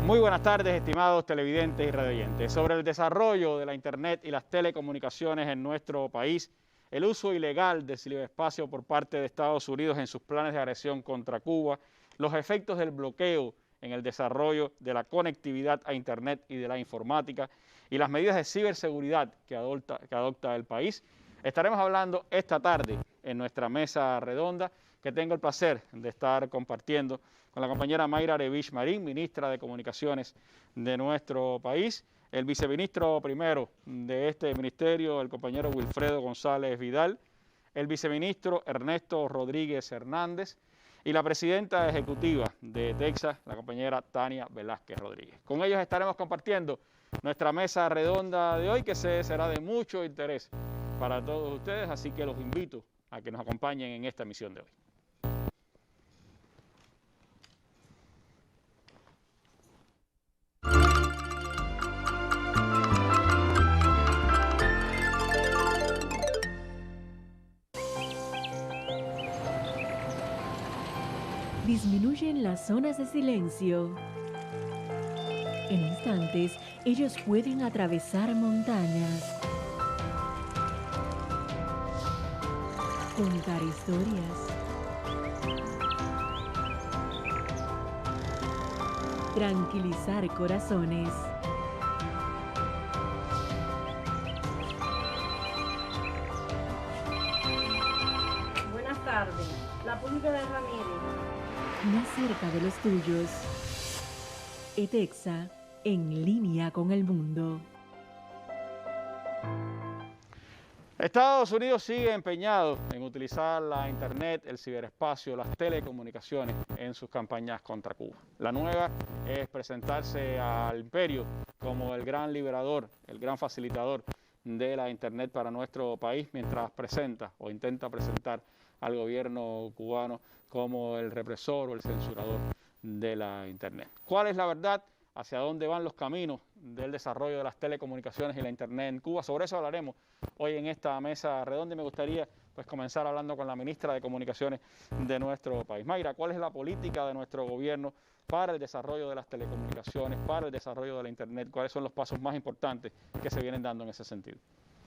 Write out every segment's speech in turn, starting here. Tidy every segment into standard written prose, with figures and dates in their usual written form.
Muy buenas tardes, estimados televidentes y radioyentes. Sobre el desarrollo de la Internet y las telecomunicaciones en nuestro país, el uso ilegal del ciberespacio por parte de Estados Unidos en sus planes de agresión contra Cuba, los efectos del bloqueo en el desarrollo de la conectividad a Internet y de la informática y las medidas de ciberseguridad que adopta el país, estaremos hablando esta tarde en nuestra mesa redonda que tengo el placer de estar compartiendo con la compañera Mayra Arevich Marín, ministra de Comunicaciones de nuestro país, el viceministro primero de este ministerio, el compañero Wilfredo González Vidal, el viceministro Ernesto Rodríguez Hernández y la presidenta ejecutiva de Texas, la compañera Tania Velázquez Rodríguez. Con ellos estaremos compartiendo nuestra mesa redonda de hoy, que será de mucho interés para todos ustedes, así que los invito a que nos acompañen en esta emisión de hoy. Disminuyen las zonas de silencio. En instantes, ellos pueden atravesar montañas, contar historias, tranquilizar corazones. Buenas tardes, la pública de Ramírez. Más cerca de los tuyos. ETEXA, en línea con el mundo. Estados Unidos sigue empeñado en utilizar la Internet, el ciberespacio, las telecomunicaciones en sus campañas contra Cuba. La nueva es presentarse al imperio como el gran liberador, el gran facilitador de la Internet para nuestro país, mientras presenta o intenta presentar al gobierno cubano como el represor o el censurador de la Internet. ¿Cuál es la verdad? ¿Hacia dónde van los caminos del desarrollo de las telecomunicaciones y la Internet en Cuba? Sobre eso hablaremos hoy en esta mesa redonda y me gustaría comenzar hablando con la ministra de Comunicaciones de nuestro país. Mayra, ¿cuál es la política de nuestro gobierno para el desarrollo de las telecomunicaciones, para el desarrollo de la Internet? ¿Cuáles son los pasos más importantes que se vienen dando en ese sentido?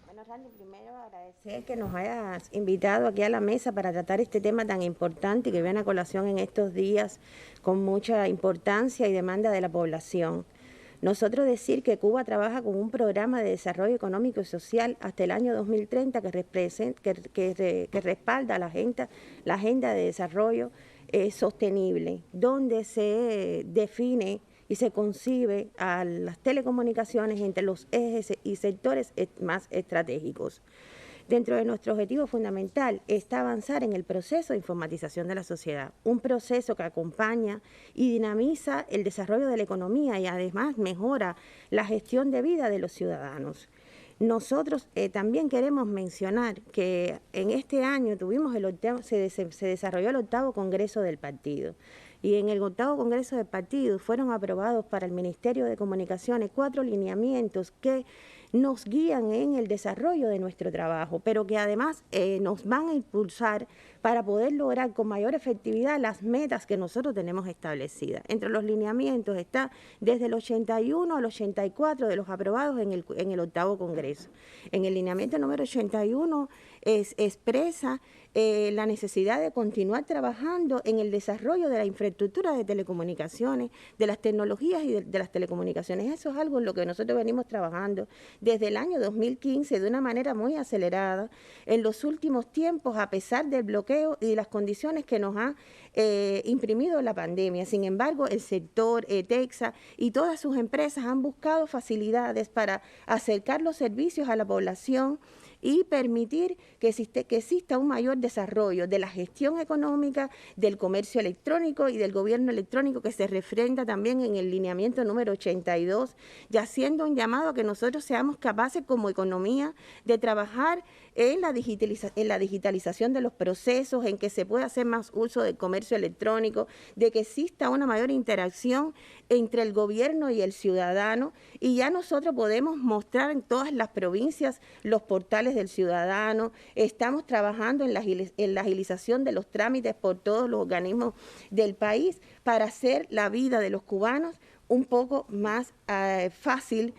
Bueno, Randy, primero agradecer que nos hayas invitado aquí a la mesa para tratar este tema tan importante y que viene a colación en estos días con mucha importancia y demanda de la población. Nosotros decir que Cuba trabaja con un programa de desarrollo económico y social hasta el año 2030 que respalda la agenda de desarrollo sostenible, donde se define y se concibe a las telecomunicaciones entre los ejes y sectores más estratégicos. Dentro de nuestro objetivo fundamental está avanzar en el proceso de informatización de la sociedad, un proceso que acompaña y dinamiza el desarrollo de la economía y además mejora la gestión de vida de los ciudadanos. Nosotros también queremos mencionar que en este año se desarrolló el 8º Congreso del Partido. Y en el 8º Congreso del Partido fueron aprobados para el Ministerio de Comunicaciones 4 lineamientos que nos guían en el desarrollo de nuestro trabajo, pero que además nos van a impulsar para poder lograr con mayor efectividad las metas que nosotros tenemos establecidas. Entre los lineamientos está desde el 81 al 84 de los aprobados en el 8º Congreso. En el lineamiento número 81 expresa la necesidad de continuar trabajando en el desarrollo de la infraestructura de telecomunicaciones, de las tecnologías y de las telecomunicaciones. Eso es algo en lo que nosotros venimos trabajando desde el año 2015 de una manera muy acelerada. En los últimos tiempos, a pesar del bloqueo y de las condiciones que nos ha imprimido la pandemia, sin embargo, el sector ETEXA y todas sus empresas han buscado facilidades para acercar los servicios a la población y permitir que exista un mayor desarrollo de la gestión económica, del comercio electrónico y del gobierno electrónico, que se refrenda también en el lineamiento número 82, ya haciendo un llamado a que nosotros seamos capaces como economía de trabajar en la digitalización de los procesos, en que se pueda hacer más uso del comercio electrónico, de que exista una mayor interacción entre el gobierno y el ciudadano, y ya nosotros podemos mostrar en todas las provincias los portales del ciudadano. Estamos trabajando en la agilización de los trámites por todos los organismos del país para hacer la vida de los cubanos un poco más fácil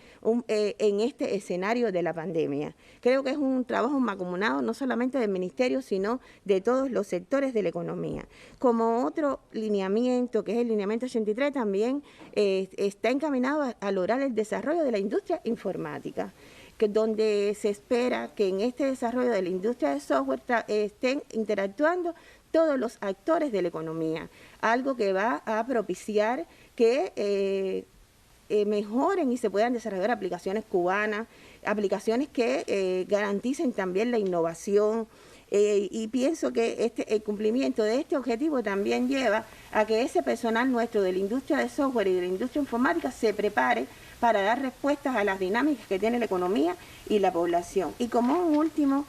en este escenario de la pandemia. Creo que es un trabajo mancomunado no solamente del Ministerio, sino de todos los sectores de la economía. Como otro lineamiento, que es el lineamiento 83, también está encaminado a lograr el desarrollo de la industria informática, donde se espera que en este desarrollo de la industria de software estén interactuando todos los actores de la economía, algo que va a propiciar que mejoren y se puedan desarrollar aplicaciones cubanas, aplicaciones que garanticen también la innovación, y pienso que el cumplimiento de este objetivo también lleva a que ese personal nuestro de la industria de software y de la industria informática se prepare para dar respuestas a las dinámicas que tiene la economía y la población. Y como un último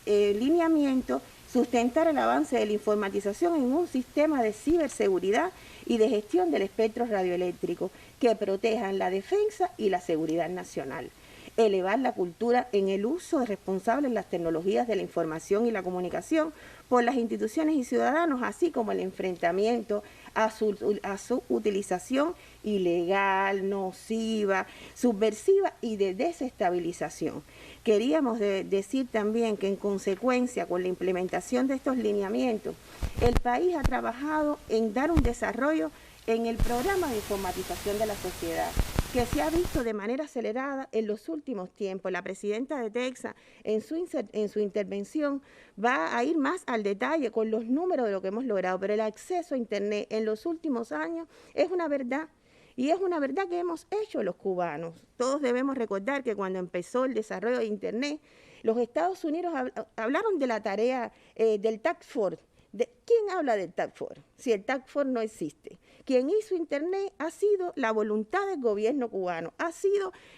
lineamiento, sustentar el avance de la informatización en un sistema de ciberseguridad y de gestión del espectro radioeléctrico que protejan la defensa y la seguridad nacional. Elevar la cultura en el uso responsable de las tecnologías de la información y la comunicación por las instituciones y ciudadanos, así como el enfrentamiento a su utilización ilegal, nociva, subversiva y de desestabilización. Queríamos decir también que en consecuencia con la implementación de estos lineamientos, el país ha trabajado en dar un desarrollo en el programa de informatización de la sociedad, que se ha visto de manera acelerada en los últimos tiempos. La presidenta de TECSA en su intervención va a ir más al detalle con los números de lo que hemos logrado, pero el acceso a Internet en los últimos años es una verdad. Y es una verdad que hemos hecho los cubanos. Todos debemos recordar que cuando empezó el desarrollo de Internet, los Estados Unidos hablaron de la tarea del Task Force. ¿Quién habla del Task Force? Si el Task Force no existe. Quien hizo Internet ha sido la voluntad del gobierno cubano.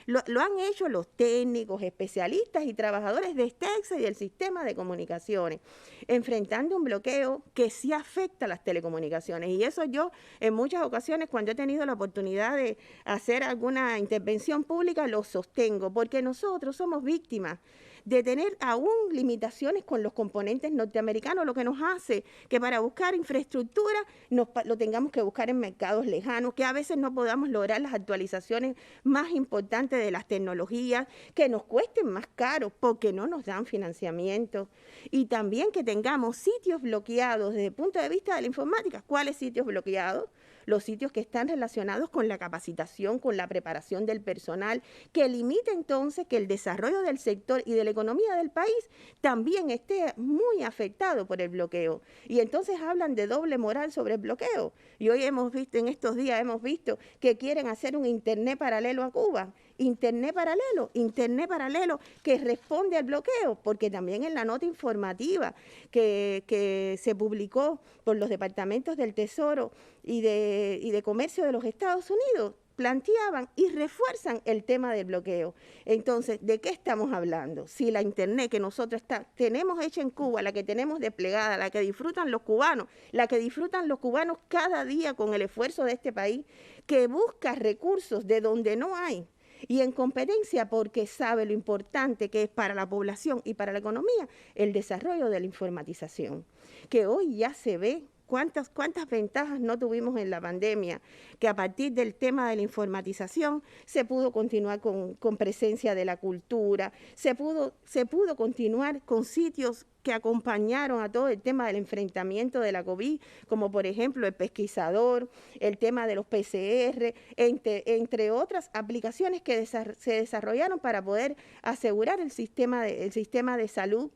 Lo han hecho los técnicos, especialistas y trabajadores de TECSA y del sistema de comunicaciones, enfrentando un bloqueo que sí afecta a las telecomunicaciones. Y eso yo, en muchas ocasiones, cuando he tenido la oportunidad de hacer alguna intervención pública, lo sostengo, porque nosotros somos víctimas de tener aún limitaciones con los componentes norteamericanos, lo que nos hace que para buscar infraestructura lo tengamos que buscar en mercados lejanos, que a veces no podamos lograr las actualizaciones más importantes de las tecnologías, que nos cuesten más caro porque no nos dan financiamiento, y también que tengamos sitios bloqueados desde el punto de vista de la informática. ¿Cuáles sitios bloqueados? Los sitios que están relacionados con la capacitación, con la preparación del personal, que limita entonces que el desarrollo del sector y de la economía del país también esté muy afectado por el bloqueo. Y entonces hablan de doble moral sobre el bloqueo. Y hoy en estos días hemos visto que quieren hacer un Internet paralelo a Cuba. Internet paralelo que responde al bloqueo, porque también en la nota informativa que se publicó por los departamentos del Tesoro y de Comercio de los Estados Unidos, planteaban y refuerzan el tema del bloqueo. Entonces, ¿de qué estamos hablando? Si la Internet que nosotros tenemos hecha en Cuba, la que tenemos desplegada, la que disfrutan los cubanos, cada día con el esfuerzo de este país, que busca recursos de donde no hay, y en competencia porque sabe lo importante que es para la población y para la economía el desarrollo de la informatización, que hoy ya se ve. ¿Cuántas ventajas no tuvimos en la pandemia? Que a partir del tema de la informatización se pudo continuar con presencia de la cultura, se pudo continuar con sitios que acompañaron a todo el tema del enfrentamiento de la COVID, como por ejemplo el pesquisador, el tema de los PCR, entre otras aplicaciones que se desarrollaron para poder asegurar el sistema de salud.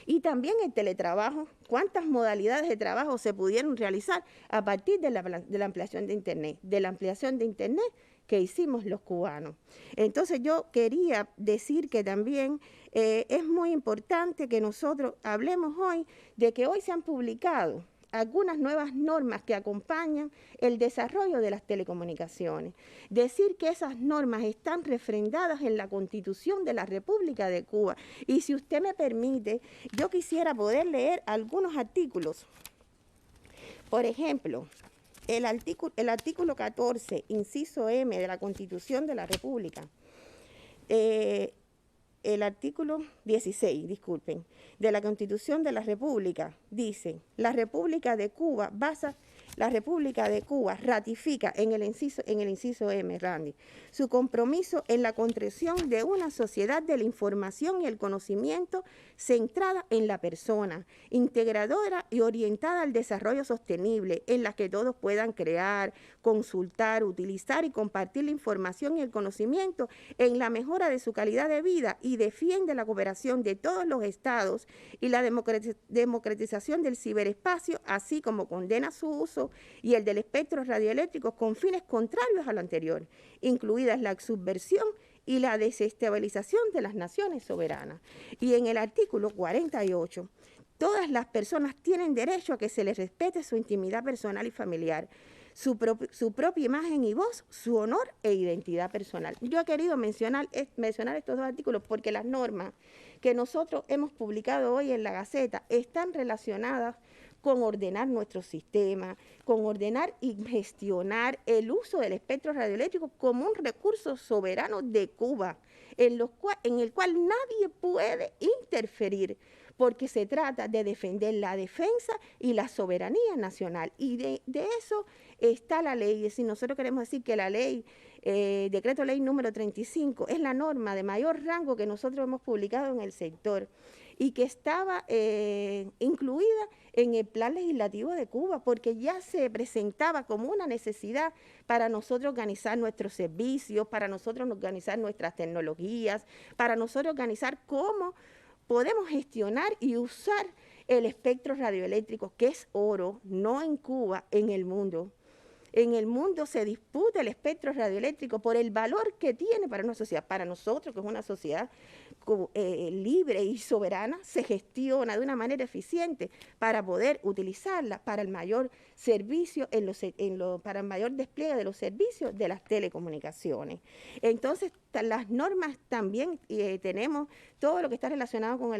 Y también el teletrabajo, cuántas modalidades de trabajo se pudieron realizar a partir de la ampliación de Internet, que hicimos los cubanos. Entonces yo quería decir que también es muy importante que nosotros hablemos hoy de que hoy se han publicado algunas nuevas normas que acompañan el desarrollo de las telecomunicaciones. Decir que esas normas están refrendadas en la Constitución de la República de Cuba. Y si usted me permite, yo quisiera poder leer algunos artículos. Por ejemplo, el artículo 14, inciso M de la Constitución de la República, el artículo 16, disculpen, de la Constitución de la República dice: la República de Cuba basa la República de Cuba ratifica en el inciso M, Randy, su compromiso en la construcción de una sociedad de la información y el conocimiento centrada en la persona, integradora y orientada al desarrollo sostenible, en la que todos puedan crear, consultar, utilizar y compartir la información y el conocimiento en la mejora de su calidad de vida, y defiende la cooperación de todos los estados y la democratización del ciberespacio, así como condena su uso y el del espectro radioeléctrico con fines contrarios a lo anterior, incluidas la subversión y la desestabilización de las naciones soberanas. Y en el artículo 48, todas las personas tienen derecho a que se les respete su intimidad personal y familiar, su propia imagen y voz, su honor e identidad personal. Yo he querido mencionar estos dos artículos porque las normas que nosotros hemos publicado hoy en la Gaceta están relacionadas con ordenar nuestro sistema, con ordenar y gestionar el uso del espectro radioeléctrico como un recurso soberano de Cuba, en el cual nadie puede interferir, porque se trata de defender la defensa y la soberanía nacional. Y de eso está la ley. Es decir, nosotros queremos decir que la ley, decreto ley número 35, es la norma de mayor rango que nosotros hemos publicado en el sector y que estaba incluida en el plan legislativo de Cuba, porque ya se presentaba como una necesidad para nosotros organizar nuestros servicios, para nosotros organizar nuestras tecnologías, para nosotros organizar cómo podemos gestionar y usar el espectro radioeléctrico, que es oro, no en Cuba, en el mundo. En el mundo se disputa el espectro radioeléctrico por el valor que tiene para una sociedad. Para nosotros, que es una sociedad libre y soberana, se gestiona de una manera eficiente para poder utilizarla para el mayor servicio, para el mayor despliegue de los servicios de las telecomunicaciones. Entonces, las normas también tenemos todo lo que está relacionado con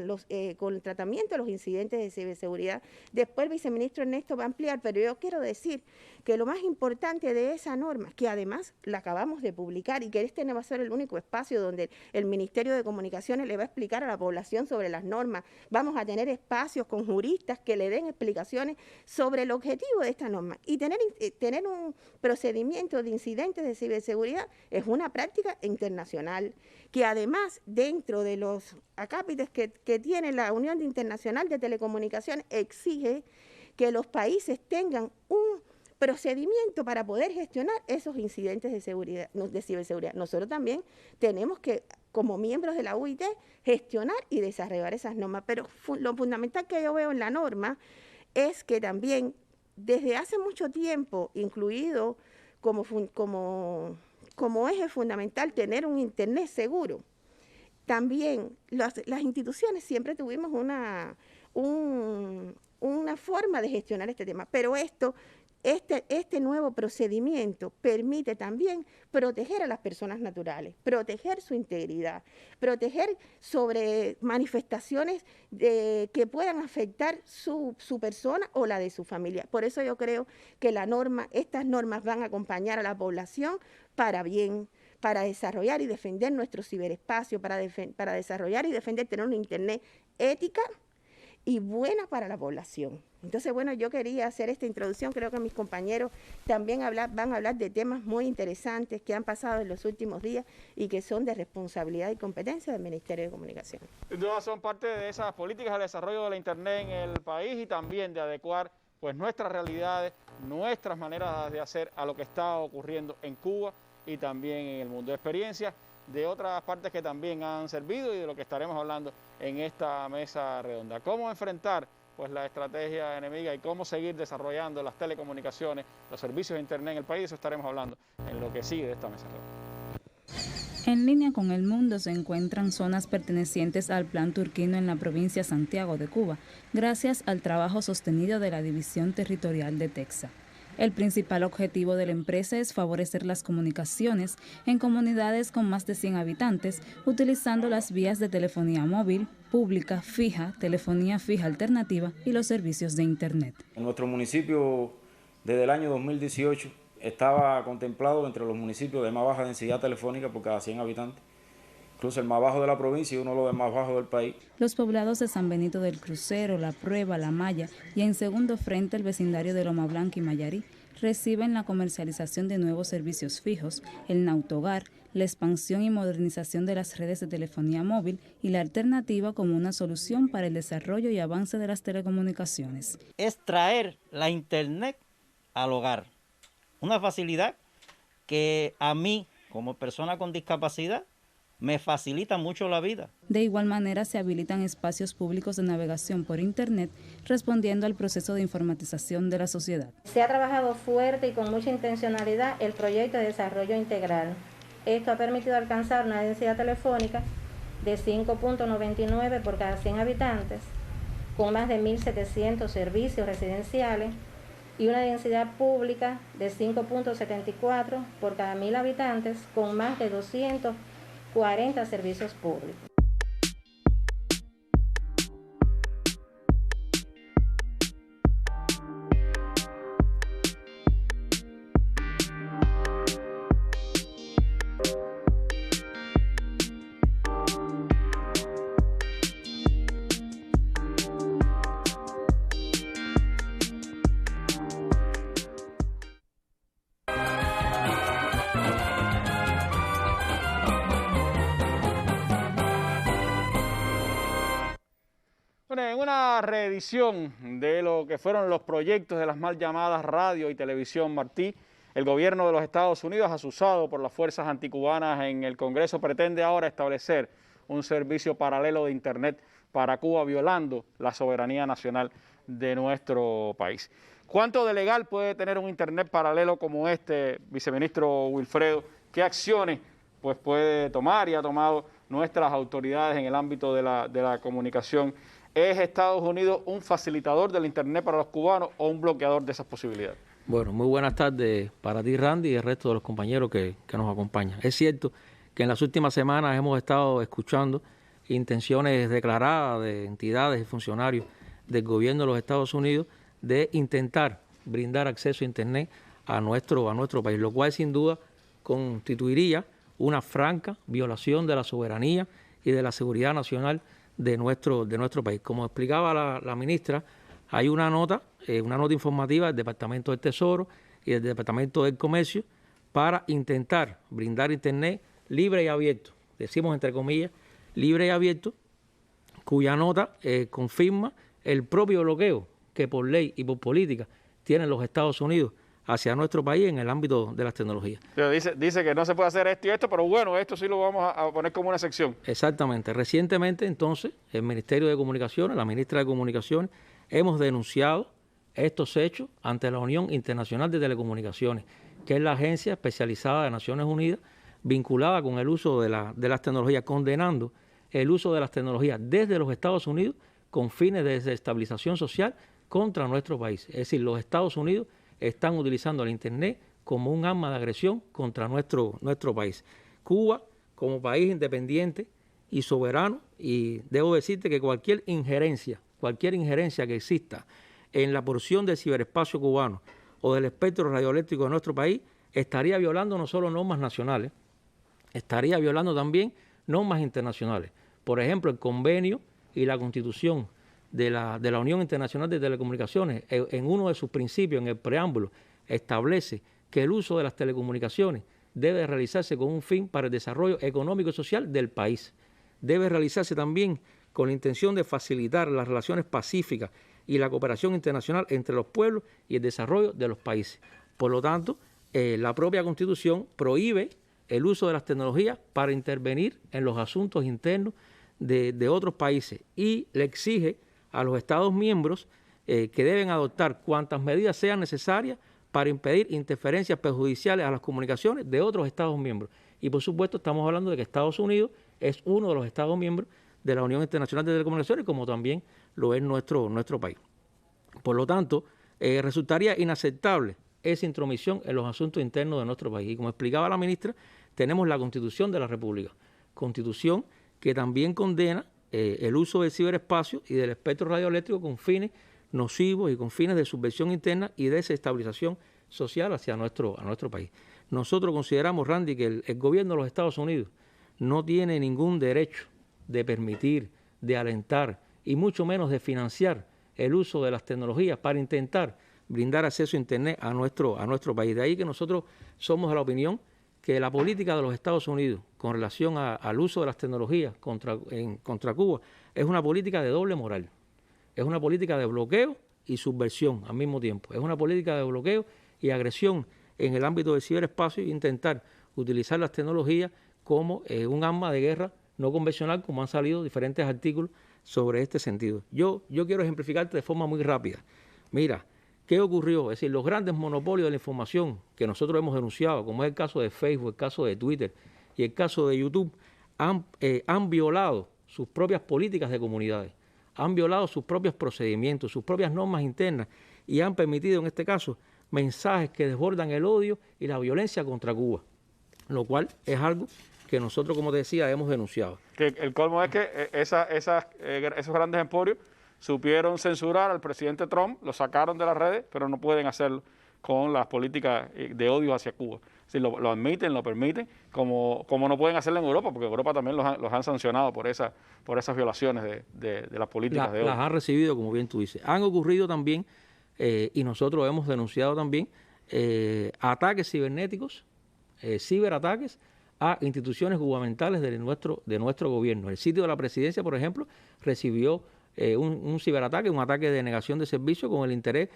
el tratamiento de los incidentes de ciberseguridad. Después el viceministro Ernesto va a ampliar, pero yo quiero decir que lo más importante de esa norma, que además la acabamos de publicar y que este no va a ser el único espacio donde el Ministerio de Comunicaciones le va a explicar a la población sobre las normas, vamos a tener espacios con juristas que le den explicaciones sobre el objetivo de esta norma. Y tener un procedimiento de incidentes de ciberseguridad es una práctica internacional, que además dentro de los acápites que tiene la Unión Internacional de Telecomunicaciones exige que los países tengan un procedimiento para poder gestionar esos incidentes de ciberseguridad. Nosotros también tenemos que, como miembros de la UIT, gestionar y desarrollar esas normas, pero lo fundamental que yo veo en la norma es que también desde hace mucho tiempo, incluido como eje fundamental tener un internet seguro, también las instituciones siempre tuvimos una forma de gestionar este tema, pero este nuevo procedimiento permite también proteger a las personas naturales, proteger su integridad, proteger sobre manifestaciones que puedan afectar su persona o la de su familia. Por eso yo creo que estas normas van a acompañar a la población para bien, para desarrollar y defender nuestro ciberespacio, para desarrollar y defender tener una internet ética y buena para la población. Entonces, bueno, yo quería hacer esta introducción, creo que mis compañeros también van a hablar de temas muy interesantes que han pasado en los últimos días y que son de responsabilidad y competencia del Ministerio de Comunicación. Sin duda son parte de esas políticas de desarrollo de la Internet en el país y también de adecuar pues nuestras realidades, nuestras maneras de hacer a lo que está ocurriendo en Cuba y también en el mundo. Experiencias de otras partes que también han servido y de lo que estaremos hablando en esta mesa redonda. ¿Cómo enfrentar pues la estrategia enemiga y cómo seguir desarrollando las telecomunicaciones, los servicios de Internet en el país? Eso estaremos hablando en lo que sigue de esta mesa redonda. En línea con el mundo se encuentran zonas pertenecientes al Plan Turquino en la provincia de Santiago de Cuba, gracias al trabajo sostenido de la División Territorial de Texas. El principal objetivo de la empresa es favorecer las comunicaciones en comunidades con más de 100 habitantes, utilizando las vías de telefonía móvil, pública, fija, telefonía fija alternativa y los servicios de Internet. En nuestro municipio, desde el año 2018, estaba contemplado entre los municipios de más baja densidad telefónica por cada 100 habitantes. incluso el más bajo de la provincia y uno de los más bajos del país. Los poblados de San Benito del Crucero, La Prueba, La Maya y en segundo frente el vecindario de Loma Blanca y Mayarí reciben la comercialización de nuevos servicios fijos, el Nautogar, la expansión y modernización de las redes de telefonía móvil y la alternativa como una solución para el desarrollo y avance de las telecomunicaciones. Es traer la internet al hogar, una facilidad que a mí, como persona con discapacidad, me facilita mucho la vida. De igual manera, se habilitan espacios públicos de navegación por Internet, respondiendo al proceso de informatización de la sociedad. Se ha trabajado fuerte y con mucha intencionalidad el proyecto de desarrollo integral. Esto ha permitido alcanzar una densidad telefónica de 5.99 por cada 100 habitantes, con más de 1.700 servicios residenciales, y una densidad pública de 5.74 por cada 1.000 habitantes, con más de 240 servicios públicos. Bueno, en una reedición de lo que fueron los proyectos de las mal llamadas radio y televisión Martí, el gobierno de los Estados Unidos, asusado por las fuerzas anticubanas en el Congreso, pretende ahora establecer un servicio paralelo de Internet para Cuba, violando la soberanía nacional de nuestro país. ¿Cuánto de legal puede tener un Internet paralelo como este, viceministro Wilfredo? ¿Qué acciones pues, puede tomar y ha tomado nuestras autoridades en el ámbito de la comunicación? ¿Es Estados Unidos un facilitador del Internet para los cubanos o un bloqueador de esas posibilidades? Bueno, muy buenas tardes para ti, Randy, y el resto de los compañeros que nos acompañan. Es cierto que en las últimas semanas hemos estado escuchando intenciones declaradas de entidades y funcionarios del gobierno de los Estados Unidos de intentar brindar acceso a Internet a nuestro país, lo cual sin duda constituiría una franca violación de la soberanía y de la seguridad nacional de nuestro país. Como explicaba la ministra, hay una nota informativa del Departamento del Tesoro y del Departamento del Comercio para intentar brindar Internet libre y abierto, decimos entre comillas, libre y abierto, cuya nota confirma el propio bloqueo que por ley y por política tienen los Estados Unidos hacia nuestro país en el ámbito de las tecnologías. Pero dice que no se puede hacer esto y esto, pero bueno, esto sí lo vamos a poner como una sección. Exactamente. Recientemente, entonces, el Ministerio de Comunicaciones, la ministra de Comunicaciones, hemos denunciado estos hechos ante la Unión Internacional de Telecomunicaciones, que es la agencia especializada de Naciones Unidas vinculada con el uso de las tecnologías, condenando el uso de las tecnologías desde los Estados Unidos con fines de desestabilización social contra nuestro país. Es decir, los Estados Unidos están utilizando el Internet como un arma de agresión contra nuestro país. Cuba, como país independiente y soberano, y debo decirte que cualquier injerencia que exista en la porción del ciberespacio cubano o del espectro radioeléctrico de nuestro país, estaría violando no solo normas nacionales, estaría violando también normas internacionales. Por ejemplo, el convenio y la constitución de la Unión Internacional de Telecomunicaciones, en uno de sus principios, en el preámbulo, establece que el uso de las telecomunicaciones debe realizarse con un fin para el desarrollo económico y social del país. Debe realizarse también con la intención de facilitar las relaciones pacíficas y la cooperación internacional entre los pueblos y el desarrollo de los países. Por lo tanto, la propia Constitución prohíbe el uso de las tecnologías para intervenir en los asuntos internos de otros países y le exige a los Estados miembros que deben adoptar cuantas medidas sean necesarias para impedir interferencias perjudiciales a las comunicaciones de otros Estados miembros. Y por supuesto estamos hablando de que Estados Unidos es uno de los Estados miembros de la Unión Internacional de Telecomunicaciones, como también lo es nuestro país. Por lo tanto, resultaría inaceptable esa intromisión en los asuntos internos de nuestro país. Y como explicaba la ministra, tenemos la Constitución de la República, Constitución que también condena el uso del ciberespacio y del espectro radioeléctrico con fines nocivos y con fines de subversión interna y desestabilización social hacia nuestro país. Nosotros consideramos, Randy, que el gobierno de los Estados Unidos no tiene ningún derecho de permitir, de alentar y mucho menos de financiar el uso de las tecnologías para intentar brindar acceso a Internet a nuestro país. De ahí que nosotros somos de la opinión que la política de los Estados Unidos con relación al uso de las tecnologías contra Cuba es una política de doble moral. Es una política de bloqueo y subversión al mismo tiempo. Es una política de bloqueo y agresión en el ámbito del ciberespacio e intentar utilizar las tecnologías como un arma de guerra no convencional, como han salido diferentes artículos sobre este sentido. Yo quiero ejemplificarte de forma muy rápida. Mira, ¿qué ocurrió? Es decir, los grandes monopolios de la información que nosotros hemos denunciado, como es el caso de Facebook, el caso de Twitter y el caso de YouTube, han violado sus propias políticas de comunidades, han violado sus propios procedimientos, sus propias normas internas y han permitido en este caso mensajes que desbordan el odio y la violencia contra Cuba, lo cual es algo que nosotros, como te decía, hemos denunciado. Que el colmo es que esos grandes emporios supieron censurar al presidente Trump, lo sacaron de las redes, pero no pueden hacerlo con las políticas de odio hacia Cuba. Si lo admiten, lo permiten, como no pueden hacerlo en Europa, porque en Europa también los han sancionado por esas violaciones de las políticas de odio. Las han recibido, como bien tú dices. Han ocurrido también, y nosotros hemos denunciado también, ataques cibernéticos, ciberataques a instituciones gubernamentales de nuestro gobierno. El sitio de la presidencia, por ejemplo, recibió un ciberataque, un ataque de negación de servicio con el interés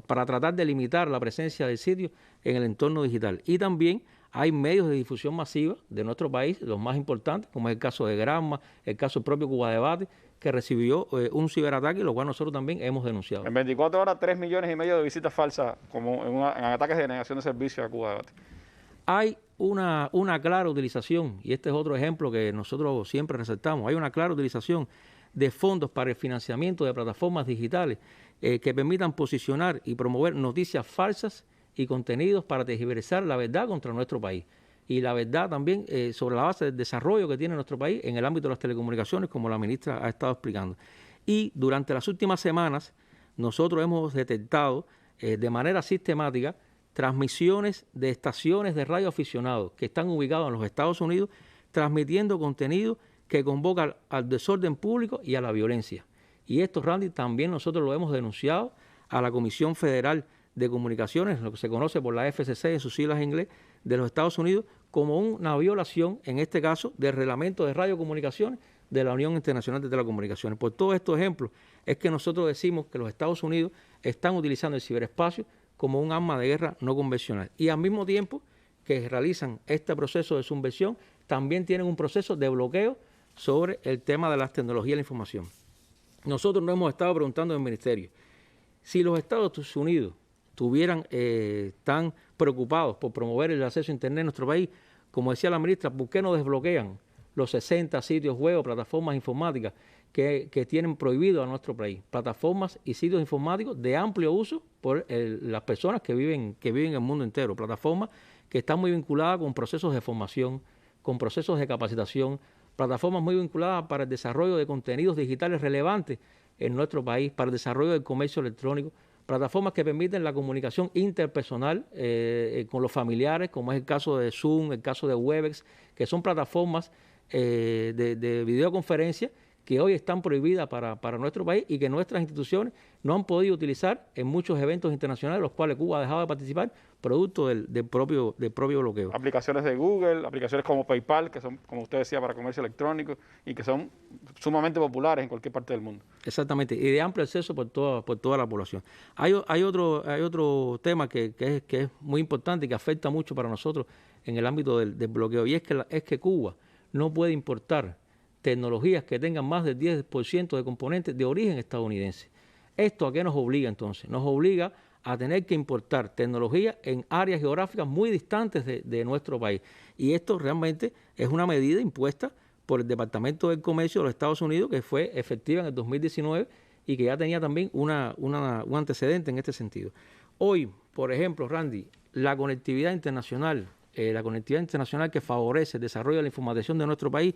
para tratar de limitar la presencia del sitio en el entorno digital. Y también hay medios de difusión masiva de nuestro país, los más importantes, como es el caso de Granma, el caso del propio Cuba Debate, que recibió un ciberataque, lo cual nosotros también hemos denunciado. En 24 horas, 3,5 millones de visitas falsas como en ataques de negación de servicio a Cuba Debate. Hay una clara utilización, y este es otro ejemplo que nosotros siempre resaltamos, hay una clara utilización de fondos para el financiamiento de plataformas digitales que permitan posicionar y promover noticias falsas y contenidos para tergiversar la verdad contra nuestro país. Y la verdad también sobre la base del desarrollo que tiene nuestro país en el ámbito de las telecomunicaciones, como la ministra ha estado explicando. Y durante las últimas semanas nosotros hemos detectado de manera sistemática transmisiones de estaciones de radio aficionados que están ubicados en los Estados Unidos, transmitiendo contenido que convoca al desorden público y a la violencia. Y esto, Randy, también nosotros lo hemos denunciado a la Comisión Federal de Comunicaciones, lo que se conoce por la FCC en sus siglas en inglés, de los Estados Unidos, como una violación, en este caso, del reglamento de radiocomunicaciones de la Unión Internacional de Telecomunicaciones. Por todos estos ejemplos es que nosotros decimos que los Estados Unidos están utilizando el ciberespacio como un arma de guerra no convencional. Y al mismo tiempo que realizan este proceso de subversión, también tienen un proceso de bloqueo sobre el tema de las tecnologías de la información. Nosotros nos hemos estado preguntando en el Ministerio, si los Estados Unidos estuvieran tan preocupados por promover el acceso a Internet en nuestro país, como decía la ministra, ¿por qué no desbloquean los 60 sitios web o plataformas informáticas que tienen prohibido a nuestro país? Plataformas y sitios informáticos de amplio uso por las personas que viven en el mundo entero. Plataformas que están muy vinculadas con procesos de formación, con procesos de capacitación, plataformas muy vinculadas para el desarrollo de contenidos digitales relevantes en nuestro país, para el desarrollo del comercio electrónico, plataformas que permiten la comunicación interpersonal con los familiares, como es el caso de Zoom, el caso de Webex, que son plataformas de videoconferencia que hoy están prohibidas para nuestro país y que nuestras instituciones no han podido utilizar en muchos eventos internacionales, los cuales Cuba ha dejado de participar, producto del propio bloqueo. Aplicaciones de Google, aplicaciones como PayPal, que son, como usted decía, para comercio electrónico y que son sumamente populares en cualquier parte del mundo. Exactamente, y de amplio acceso por toda la población. Hay otro tema que es muy importante y que afecta mucho para nosotros en el ámbito del bloqueo, y es que Cuba no puede importar tecnologías que tengan más del 10% de componentes de origen estadounidense. ¿Esto a qué nos obliga entonces? Nos obliga a tener que importar tecnología en áreas geográficas muy distantes de nuestro país. Y esto realmente es una medida impuesta por el Departamento del Comercio de los Estados Unidos, que fue efectiva en el 2019 y que ya tenía también un antecedente en este sentido. Hoy, por ejemplo, Randy, la conectividad internacional que favorece el desarrollo de la información de nuestro país,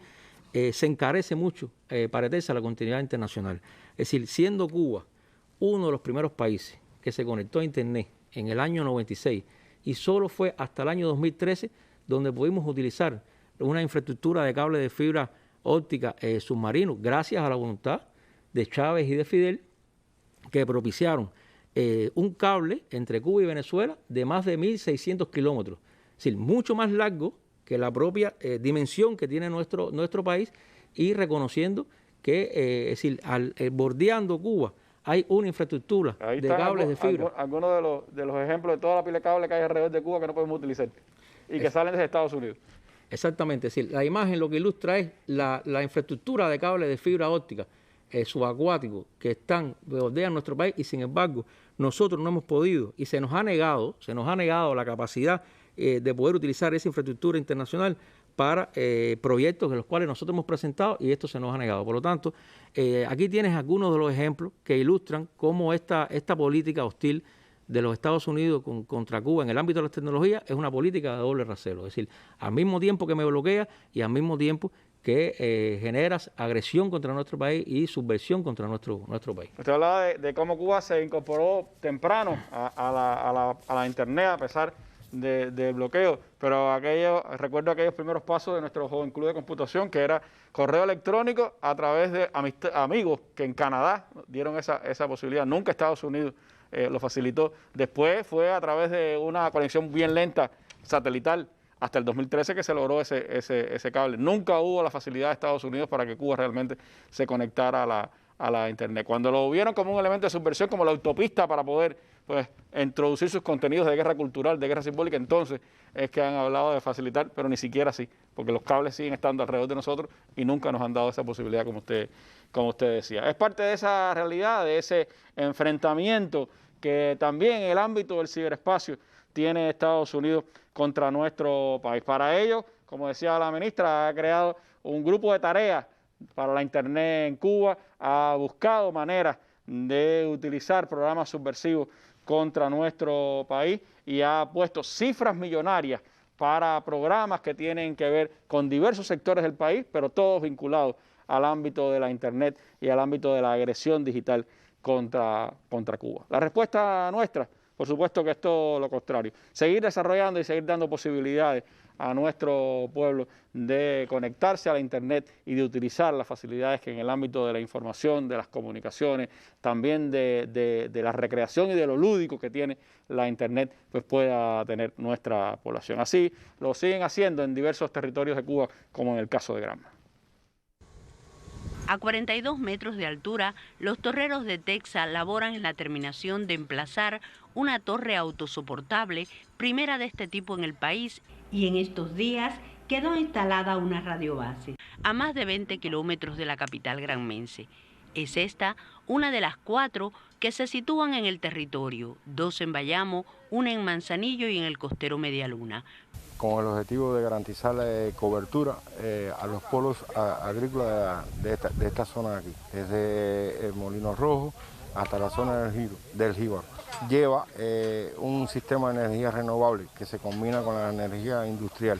se encarece mucho para ETESA la continuidad internacional. Es decir, siendo Cuba uno de los primeros países que se conectó a Internet en el año 96 y solo fue hasta el año 2013 donde pudimos utilizar una infraestructura de cable de fibra óptica submarino, gracias a la voluntad de Chávez y de Fidel, que propiciaron un cable entre Cuba y Venezuela de más de 1.600 kilómetros, es decir, mucho más largo que la propia dimensión que tiene nuestro país, y reconociendo que, es decir, bordeando Cuba hay una infraestructura de cables de fibra. Algunos de los ejemplos de toda la pila de cable que hay alrededor de Cuba que no podemos utilizar y que salen desde Estados Unidos. Exactamente, es decir, la imagen lo que ilustra es la infraestructura de cables de fibra óptica subacuáticos que bordean nuestro país, y sin embargo nosotros no hemos podido, y se nos ha negado la capacidad de poder utilizar esa infraestructura internacional para proyectos en los cuales nosotros hemos presentado, y esto se nos ha negado. Por lo tanto, aquí tienes algunos de los ejemplos que ilustran cómo esta política hostil de los Estados Unidos contra Cuba en el ámbito de las tecnologías es una política de doble rasero. Es decir, al mismo tiempo que me bloquea y al mismo tiempo que generas agresión contra nuestro país y subversión contra nuestro país. Usted hablaba de cómo Cuba se incorporó temprano a la Internet a pesar del bloqueo, pero recuerdo aquellos primeros pasos de nuestro joven club de computación, que era correo electrónico a través de amigos que en Canadá dieron esa posibilidad. Nunca Estados Unidos lo facilitó. Después fue a través de una conexión bien lenta satelital hasta el 2013 que se logró ese cable. Nunca hubo la facilidad de Estados Unidos para que Cuba realmente se conectara a la Internet. Cuando lo vieron como un elemento de subversión, como la autopista para poder introducir sus contenidos de guerra cultural, de guerra simbólica, entonces es que han hablado de facilitar, pero ni siquiera así, porque los cables siguen estando alrededor de nosotros y nunca nos han dado esa posibilidad, como usted decía. Es parte de esa realidad, de ese enfrentamiento que también en el ámbito del ciberespacio tiene Estados Unidos contra nuestro país. Para ello, como decía la ministra, ha creado un grupo de tareas para la Internet en Cuba, ha buscado maneras de utilizar programas subversivos contra nuestro país y ha puesto cifras millonarias para programas que tienen que ver con diversos sectores del país, pero todos vinculados al ámbito de la Internet y al ámbito de la agresión digital contra Cuba. La respuesta nuestra, por supuesto que es todo lo contrario. Seguir desarrollando y seguir dando posibilidades a nuestro pueblo de conectarse a la Internet y de utilizar las facilidades que en el ámbito de la información, de las comunicaciones, también de la recreación y de lo lúdico que tiene la Internet, pues pueda tener nuestra población. Así lo siguen haciendo en diversos territorios de Cuba, como en el caso de Granma. A 42 metros de altura, los torreros de Texa laboran en la terminación de emplazar una torre autosoportable, primera de este tipo en el país, y en estos días quedó instalada una radiobase a más de 20 kilómetros de la capital granmense. Es esta una de las 4 que se sitúan en el territorio, 2 en Bayamo, una en Manzanillo y en el costero Medialuna. Con el objetivo de garantizar la cobertura a los polos agrícolas de esta zona de aquí, desde el Molino Rojo hasta la zona del Jíbaro. Lleva un sistema de energía renovable que se combina con la energía industrial.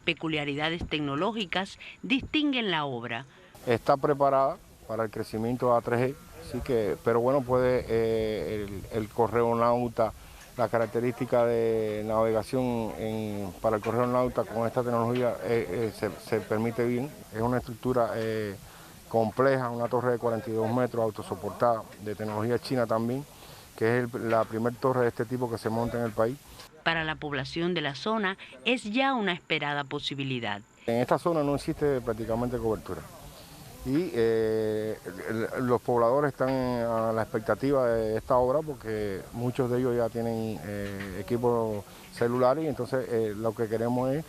Peculiaridades tecnológicas distinguen la obra. Está preparada para el crecimiento a 3G, así que, pero bueno, puede el correo nauta, la característica de navegación para el correo nauta con esta tecnología se permite bien. Es una estructura compleja, una torre de 42 metros autosoportada, de tecnología china también, que es la primera torre de este tipo que se monta en el país. Para la población de la zona es ya una esperada posibilidad. En esta zona no existe prácticamente cobertura y los pobladores están a la expectativa de esta obra porque muchos de ellos ya tienen equipos celulares y entonces lo que queremos es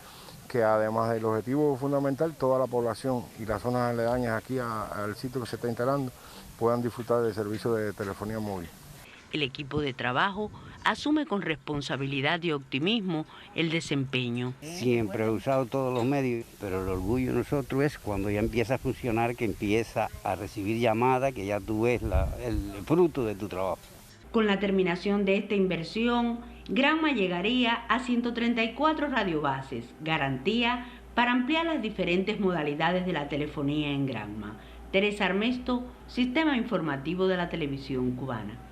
que además del objetivo fundamental, toda la población y las zonas aledañas aquí al sitio que se está instalando puedan disfrutar del servicio de telefonía móvil. El equipo de trabajo asume con responsabilidad y optimismo el desempeño. Siempre he usado todos los medios, pero el orgullo de nosotros es cuando ya empieza a funcionar, que empieza a recibir llamadas, que ya tú ves el fruto de tu trabajo. Con la terminación de esta inversión, Granma llegaría a 134 radiobases, garantía para ampliar las diferentes modalidades de la telefonía en Granma. Teresa Armesto, Sistema Informativo de la Televisión Cubana.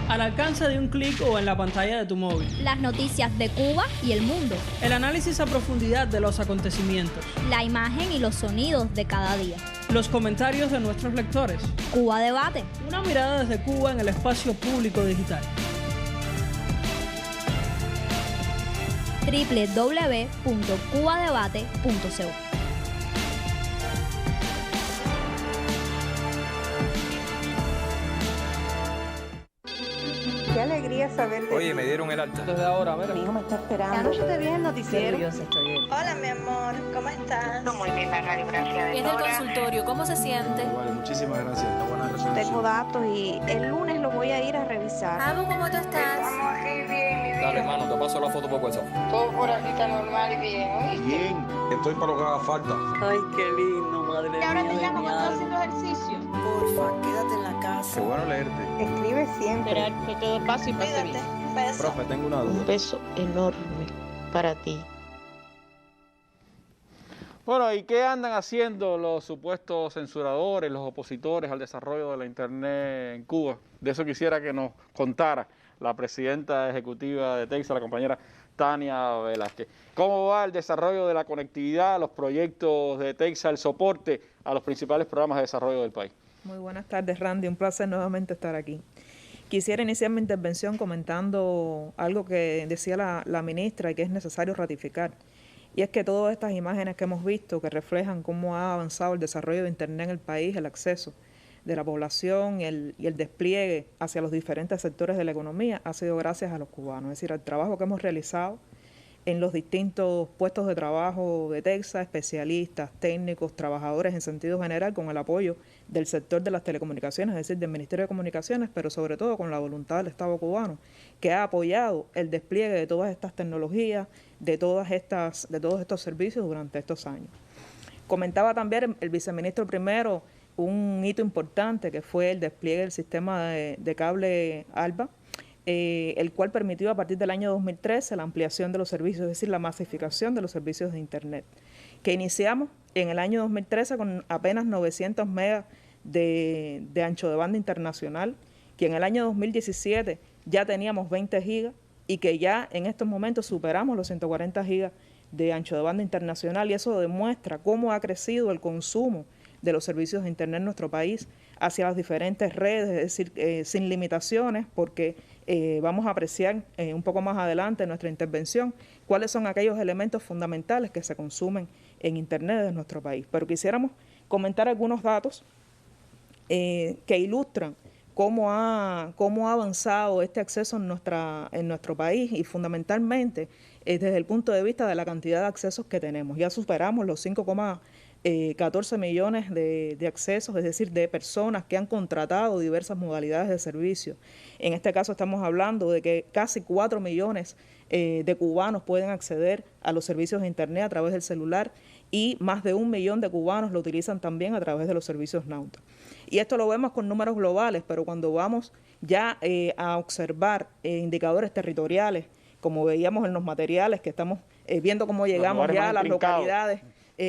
al alcance de un clic o en la pantalla de tu móvil. Las noticias de Cuba y el mundo. El análisis a profundidad de los acontecimientos. La imagen y los sonidos de cada día. Los comentarios de nuestros lectores. Cuba Debate. Una mirada desde Cuba en el espacio público digital. www.cubadebate.co. Qué alegría saber de Oye, me dieron el alta. Desde ahora, mira. Mi hijo me está esperando. Anoche te vi en el noticiero. Hola, mi amor, ¿cómo estás? Muy bien, la radiografía de Es del consultorio, ¿cómo se siente? Vale, muchísimas gracias. Está buena resolución. Tengo datos y el lunes lo voy a ir a revisar. Amo, ¿cómo tú estás? Estamos aquí bien, mi vida. Dale, hermano, te paso la foto por WhatsApp. Todo por aquí está normal y bien, ¿oíste? Bien, estoy para lo que haga falta. Ay, qué lindo, madre mía. Y ahora te llamo cuando estás haciendo ejercicio. Porfa, quédate en la casa. Qué bueno leerte. Escribe siempre. Esperar que todo pase y pase bien. Beso. Profe, tengo una duda. Un beso enorme para ti. Bueno, ¿y qué andan haciendo los supuestos censuradores, los opositores al desarrollo de la Internet en Cuba? De eso quisiera que nos contara la presidenta ejecutiva de Texas, la compañera Tania Velázquez. ¿Cómo va el desarrollo de la conectividad, los proyectos de Texas, el soporte a los principales programas de desarrollo del país? Muy buenas tardes, Randy. Un placer nuevamente estar aquí. Quisiera iniciar mi intervención comentando algo que decía la ministra y que es necesario ratificar. Y es que todas estas imágenes que hemos visto que reflejan cómo ha avanzado el desarrollo de Internet en el país, el acceso de la población y el despliegue hacia los diferentes sectores de la economía ha sido gracias a los cubanos. Es decir, al trabajo que hemos realizado en los distintos puestos de trabajo de Texas, especialistas, técnicos, trabajadores en sentido general, con el apoyo del sector de las telecomunicaciones, es decir, del Ministerio de Comunicaciones, pero sobre todo con la voluntad del Estado cubano, que ha apoyado el despliegue de todas estas tecnologías, de todos estos servicios durante estos años. Comentaba también el viceministro primero un hito importante que fue el despliegue del sistema de cable ALBA, el cual permitió a partir del año 2013 la ampliación de los servicios, es decir, la masificación de los servicios de Internet, que iniciamos en el año 2013 con apenas 900 megas de ancho de banda internacional, que en el año 2017 ya teníamos 20 gigas y que ya en estos momentos superamos los 140 gigas de ancho de banda internacional, y eso demuestra cómo ha crecido el consumo de los servicios de Internet en nuestro país hacia las diferentes redes, es decir, sin limitaciones, porque vamos a apreciar un poco más adelante en nuestra intervención cuáles son aquellos elementos fundamentales que se consumen en Internet de nuestro país. Pero quisiéramos comentar algunos datos que ilustran cómo ha avanzado este acceso en nuestro país y fundamentalmente desde el punto de vista de la cantidad de accesos que tenemos. Ya superamos los 5,14 millones de accesos, es decir, de personas que han contratado diversas modalidades de servicio. En este caso estamos hablando de que casi 4 millones de cubanos pueden acceder a los servicios de Internet a través del celular y más de 1 millón de cubanos lo utilizan también a través de los servicios Nauta. Y esto lo vemos con números globales, pero cuando vamos ya a observar indicadores territoriales, como veíamos en los materiales que estamos viendo cómo llegamos ya a las localidades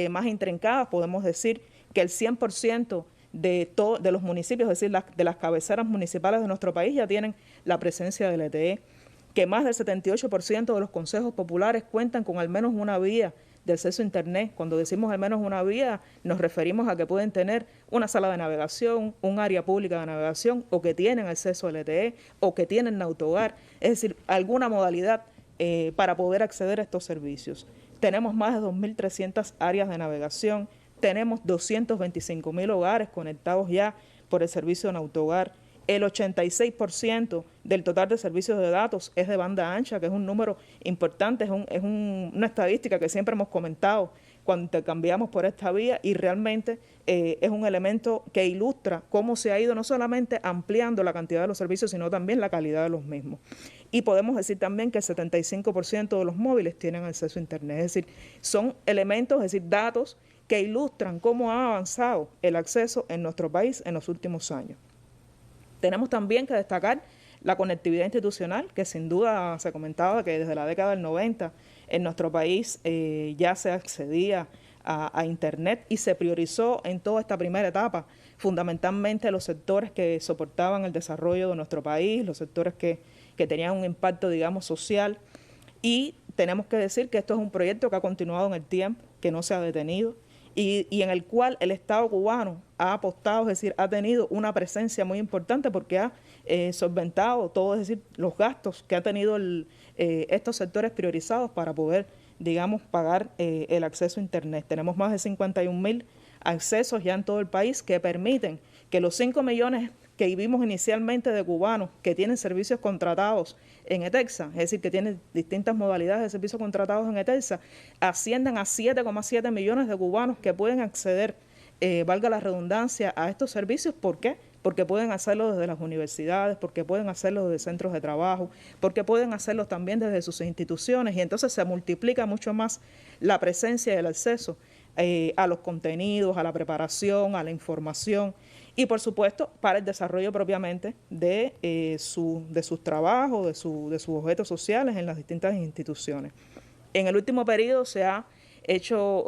más intrincadas, podemos decir que el 100% de los municipios, es decir, de las cabeceras municipales de nuestro país ya tienen la presencia del LTE, que más del 78% de los consejos populares cuentan con al menos una vía de acceso a Internet. Cuando decimos al menos una vía, nos referimos a que pueden tener una sala de navegación, un área pública de navegación, o que tienen acceso al LTE, o que tienen Nautohogar, es decir, alguna modalidad para poder acceder a estos servicios. Tenemos más de 2.300 áreas de navegación, tenemos 225.000 hogares conectados ya por el servicio de Nautohogar. El 86% del total de servicios de datos es de banda ancha, que es un número importante, es una estadística que siempre hemos comentado cuando intercambiamos por esta vía, y realmente es un elemento que ilustra cómo se ha ido no solamente ampliando la cantidad de los servicios, sino también la calidad de los mismos. Y podemos decir también que el 75% de los móviles tienen acceso a Internet, es decir, son elementos, es decir, datos que ilustran cómo ha avanzado el acceso en nuestro país en los últimos años. Tenemos también que destacar la conectividad institucional, que sin duda se comentaba que desde la década del 90 en nuestro país ya se accedía a Internet, y se priorizó en toda esta primera etapa fundamentalmente los sectores que soportaban el desarrollo de nuestro país, los sectores que tenían un impacto, digamos, social. Y tenemos que decir que esto es un proyecto que ha continuado en el tiempo, que no se ha detenido, y en el cual el Estado cubano ha apostado, es decir, ha tenido una presencia muy importante porque ha solventado todo, es decir, los gastos que ha tenido estos sectores priorizados para poder, digamos, pagar el acceso a Internet. Tenemos más de 51.000 accesos ya en todo el país que permiten que los 5 millones que vivimos inicialmente de cubanos que tienen servicios contratados en ETEXA, es decir, que tienen distintas modalidades de servicios contratados en ETEXA, asciendan a 7,7 millones de cubanos que pueden acceder, valga la redundancia, a estos servicios. ¿Por qué? Porque pueden hacerlo desde las universidades, porque pueden hacerlo desde centros de trabajo, porque pueden hacerlo también desde sus instituciones, y entonces se multiplica mucho más la presencia y el acceso a los contenidos, a la preparación, a la información, y por supuesto para el desarrollo propiamente de sus trabajos, de sus objetos sociales en las distintas instituciones. En el último periodo se ha hecho,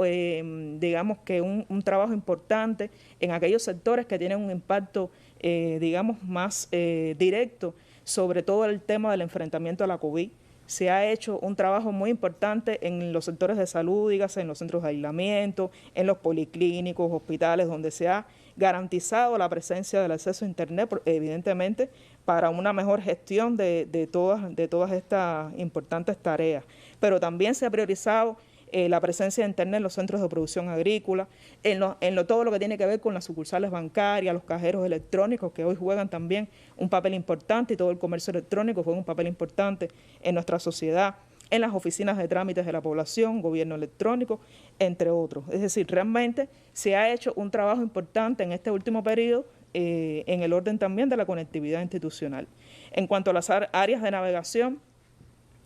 digamos que un trabajo importante en aquellos sectores que tienen un impacto, digamos, más directo sobre todo el tema del enfrentamiento a la COVID. Se ha hecho un trabajo muy importante en los sectores de salud, dígase, en los centros de aislamiento, en los policlínicos, hospitales, donde se ha garantizado la presencia del acceso a Internet, evidentemente, para una mejor gestión de todas estas importantes tareas. Pero también se ha priorizado la presencia de Internet en los centros de producción agrícola, todo lo que tiene que ver con las sucursales bancarias, los cajeros electrónicos, que hoy juegan también un papel importante, y todo el comercio electrónico juega un papel importante en nuestra sociedad, en las oficinas de trámites de la población, gobierno electrónico, entre otros. Es decir, realmente se ha hecho un trabajo importante en este último periodo en el orden también de la conectividad institucional. En cuanto a las áreas de navegación,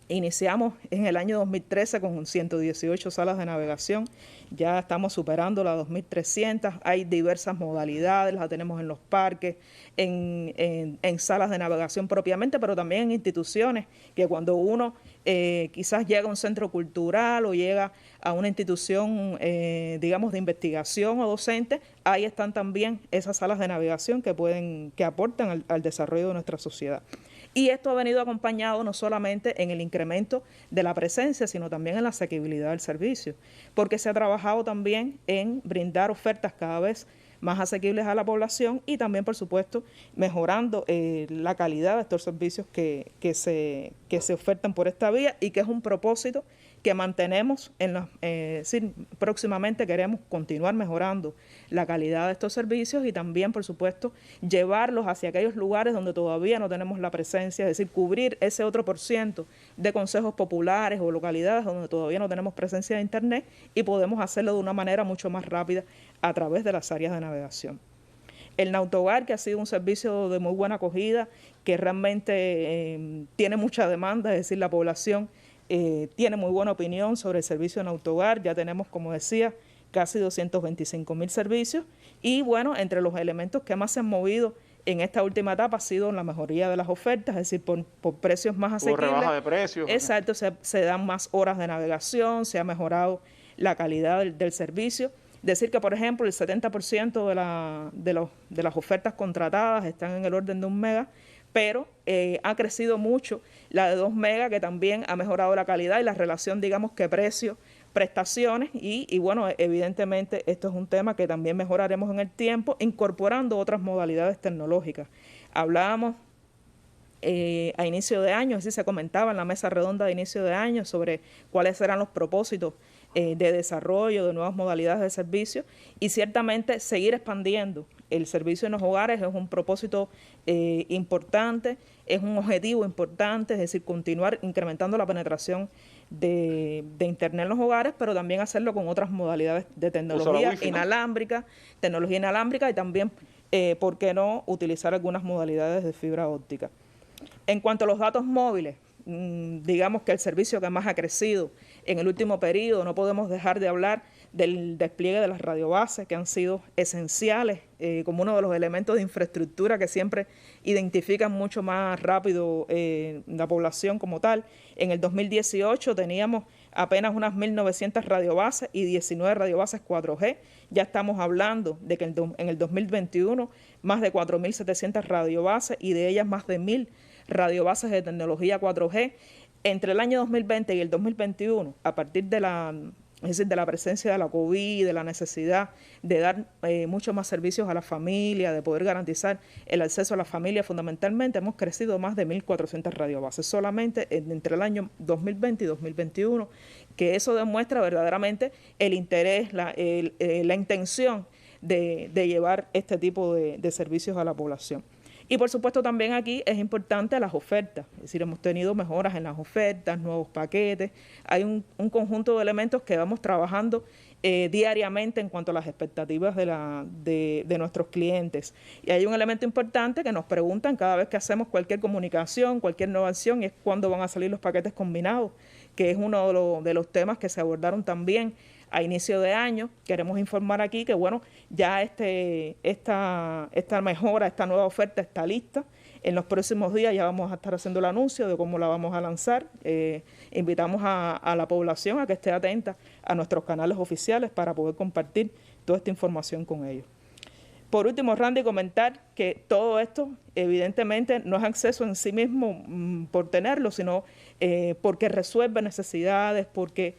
iniciamos en el año 2013 con 118 salas de navegación, ya estamos superando las 2.300, hay diversas modalidades, las tenemos en los parques, en salas de navegación propiamente, pero también en instituciones, que cuando uno quizás llega a un centro cultural o llega a una institución, digamos, de investigación o docente, ahí están también esas salas de navegación que aportan al desarrollo de nuestra sociedad. Y esto ha venido acompañado no solamente en el incremento de la presencia, sino también en la asequibilidad del servicio, porque se ha trabajado también en brindar ofertas cada vez más asequibles a la población y también, por supuesto, mejorando la calidad de estos servicios que se ofertan por esta vía, y que es un propósito que mantenemos próximamente. Queremos continuar mejorando la calidad de estos servicios y también, por supuesto, llevarlos hacia aquellos lugares donde todavía no tenemos la presencia, es decir, cubrir ese otro % de consejos populares o localidades donde todavía no tenemos presencia de Internet, y podemos hacerlo de una manera mucho más rápida a través de las áreas de navegación. El Nautohogar, que ha sido un servicio de muy buena acogida, que realmente tiene mucha demanda, es decir, la población tiene muy buena opinión sobre el servicio de Nautohogar. Ya tenemos, como decía, casi 225.000 servicios, y bueno, entre los elementos que más se han movido en esta última etapa ha sido la mejoría de las ofertas, es decir, por precios más asequibles. Por rebaja de precios. Exacto, se dan más horas de navegación, se ha mejorado la calidad del servicio. Decir que, por ejemplo, el 70% de las ofertas contratadas están en el orden de 1 mega, pero ha crecido mucho la de 2 megas, que también ha mejorado la calidad y la relación, digamos, que precio-prestaciones, y bueno, evidentemente esto es un tema que también mejoraremos en el tiempo, incorporando otras modalidades tecnológicas. Hablábamos a inicio de año, así se comentaba en la mesa redonda de inicio de año sobre cuáles serán los propósitos de desarrollo de nuevas modalidades de servicio, y ciertamente seguir expandiendo el servicio en los hogares es un propósito importante, es un objetivo importante, es decir, continuar incrementando la penetración de Internet en los hogares, pero también hacerlo con otras modalidades de tecnología inalámbrica, y también, ¿por qué no?, utilizar algunas modalidades de fibra óptica. En cuanto a los datos móviles, digamos que el servicio que más ha crecido en el último periodo, no podemos dejar de hablar del despliegue de las radiobases, que han sido esenciales como uno de los elementos de infraestructura que siempre identifican mucho más rápido la población como tal. En el 2018 teníamos apenas unas 1.900 radiobases y 19 radiobases 4G. Ya estamos hablando de que en el 2021 más de 4.700 radiobases y de ellas más de 1.000 radiobases de tecnología 4G. Entre el año 2020 y el 2021, a partir de la presencia de la COVID, de la necesidad de dar muchos más servicios a la familia, de poder garantizar el acceso a la familia, fundamentalmente hemos crecido más de 1.400 radiobases solamente entre el año 2020 y 2021, que eso demuestra verdaderamente el interés, la intención de llevar este tipo de servicios a la población. Y por supuesto también aquí es importante las ofertas, es decir, hemos tenido mejoras en las ofertas, nuevos paquetes, hay un conjunto de elementos que vamos trabajando diariamente en cuanto a las expectativas de nuestros clientes. Y hay un elemento importante que nos preguntan cada vez que hacemos cualquier comunicación, cualquier innovación, y es cuándo van a salir los paquetes combinados, que es uno de los temas que se abordaron también a inicio de año. Queremos informar aquí que bueno, ya esta mejora, esta nueva oferta está lista. En los próximos días ya vamos a estar haciendo el anuncio de cómo la vamos a lanzar. Invitamos a la población a que esté atenta a nuestros canales oficiales para poder compartir toda esta información con ellos. Por último, Randy, comentar que todo esto evidentemente no es acceso en sí mismo por tenerlo, sino porque resuelve necesidades, porque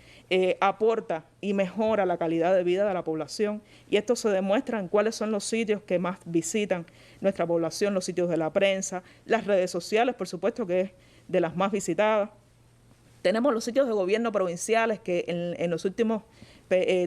aporta y mejora la calidad de vida de la población. Y esto se demuestra en cuáles son los sitios que más visitan nuestra población, los sitios de la prensa, las redes sociales, por supuesto, que es de las más visitadas. Tenemos los sitios de gobierno provinciales que en los últimos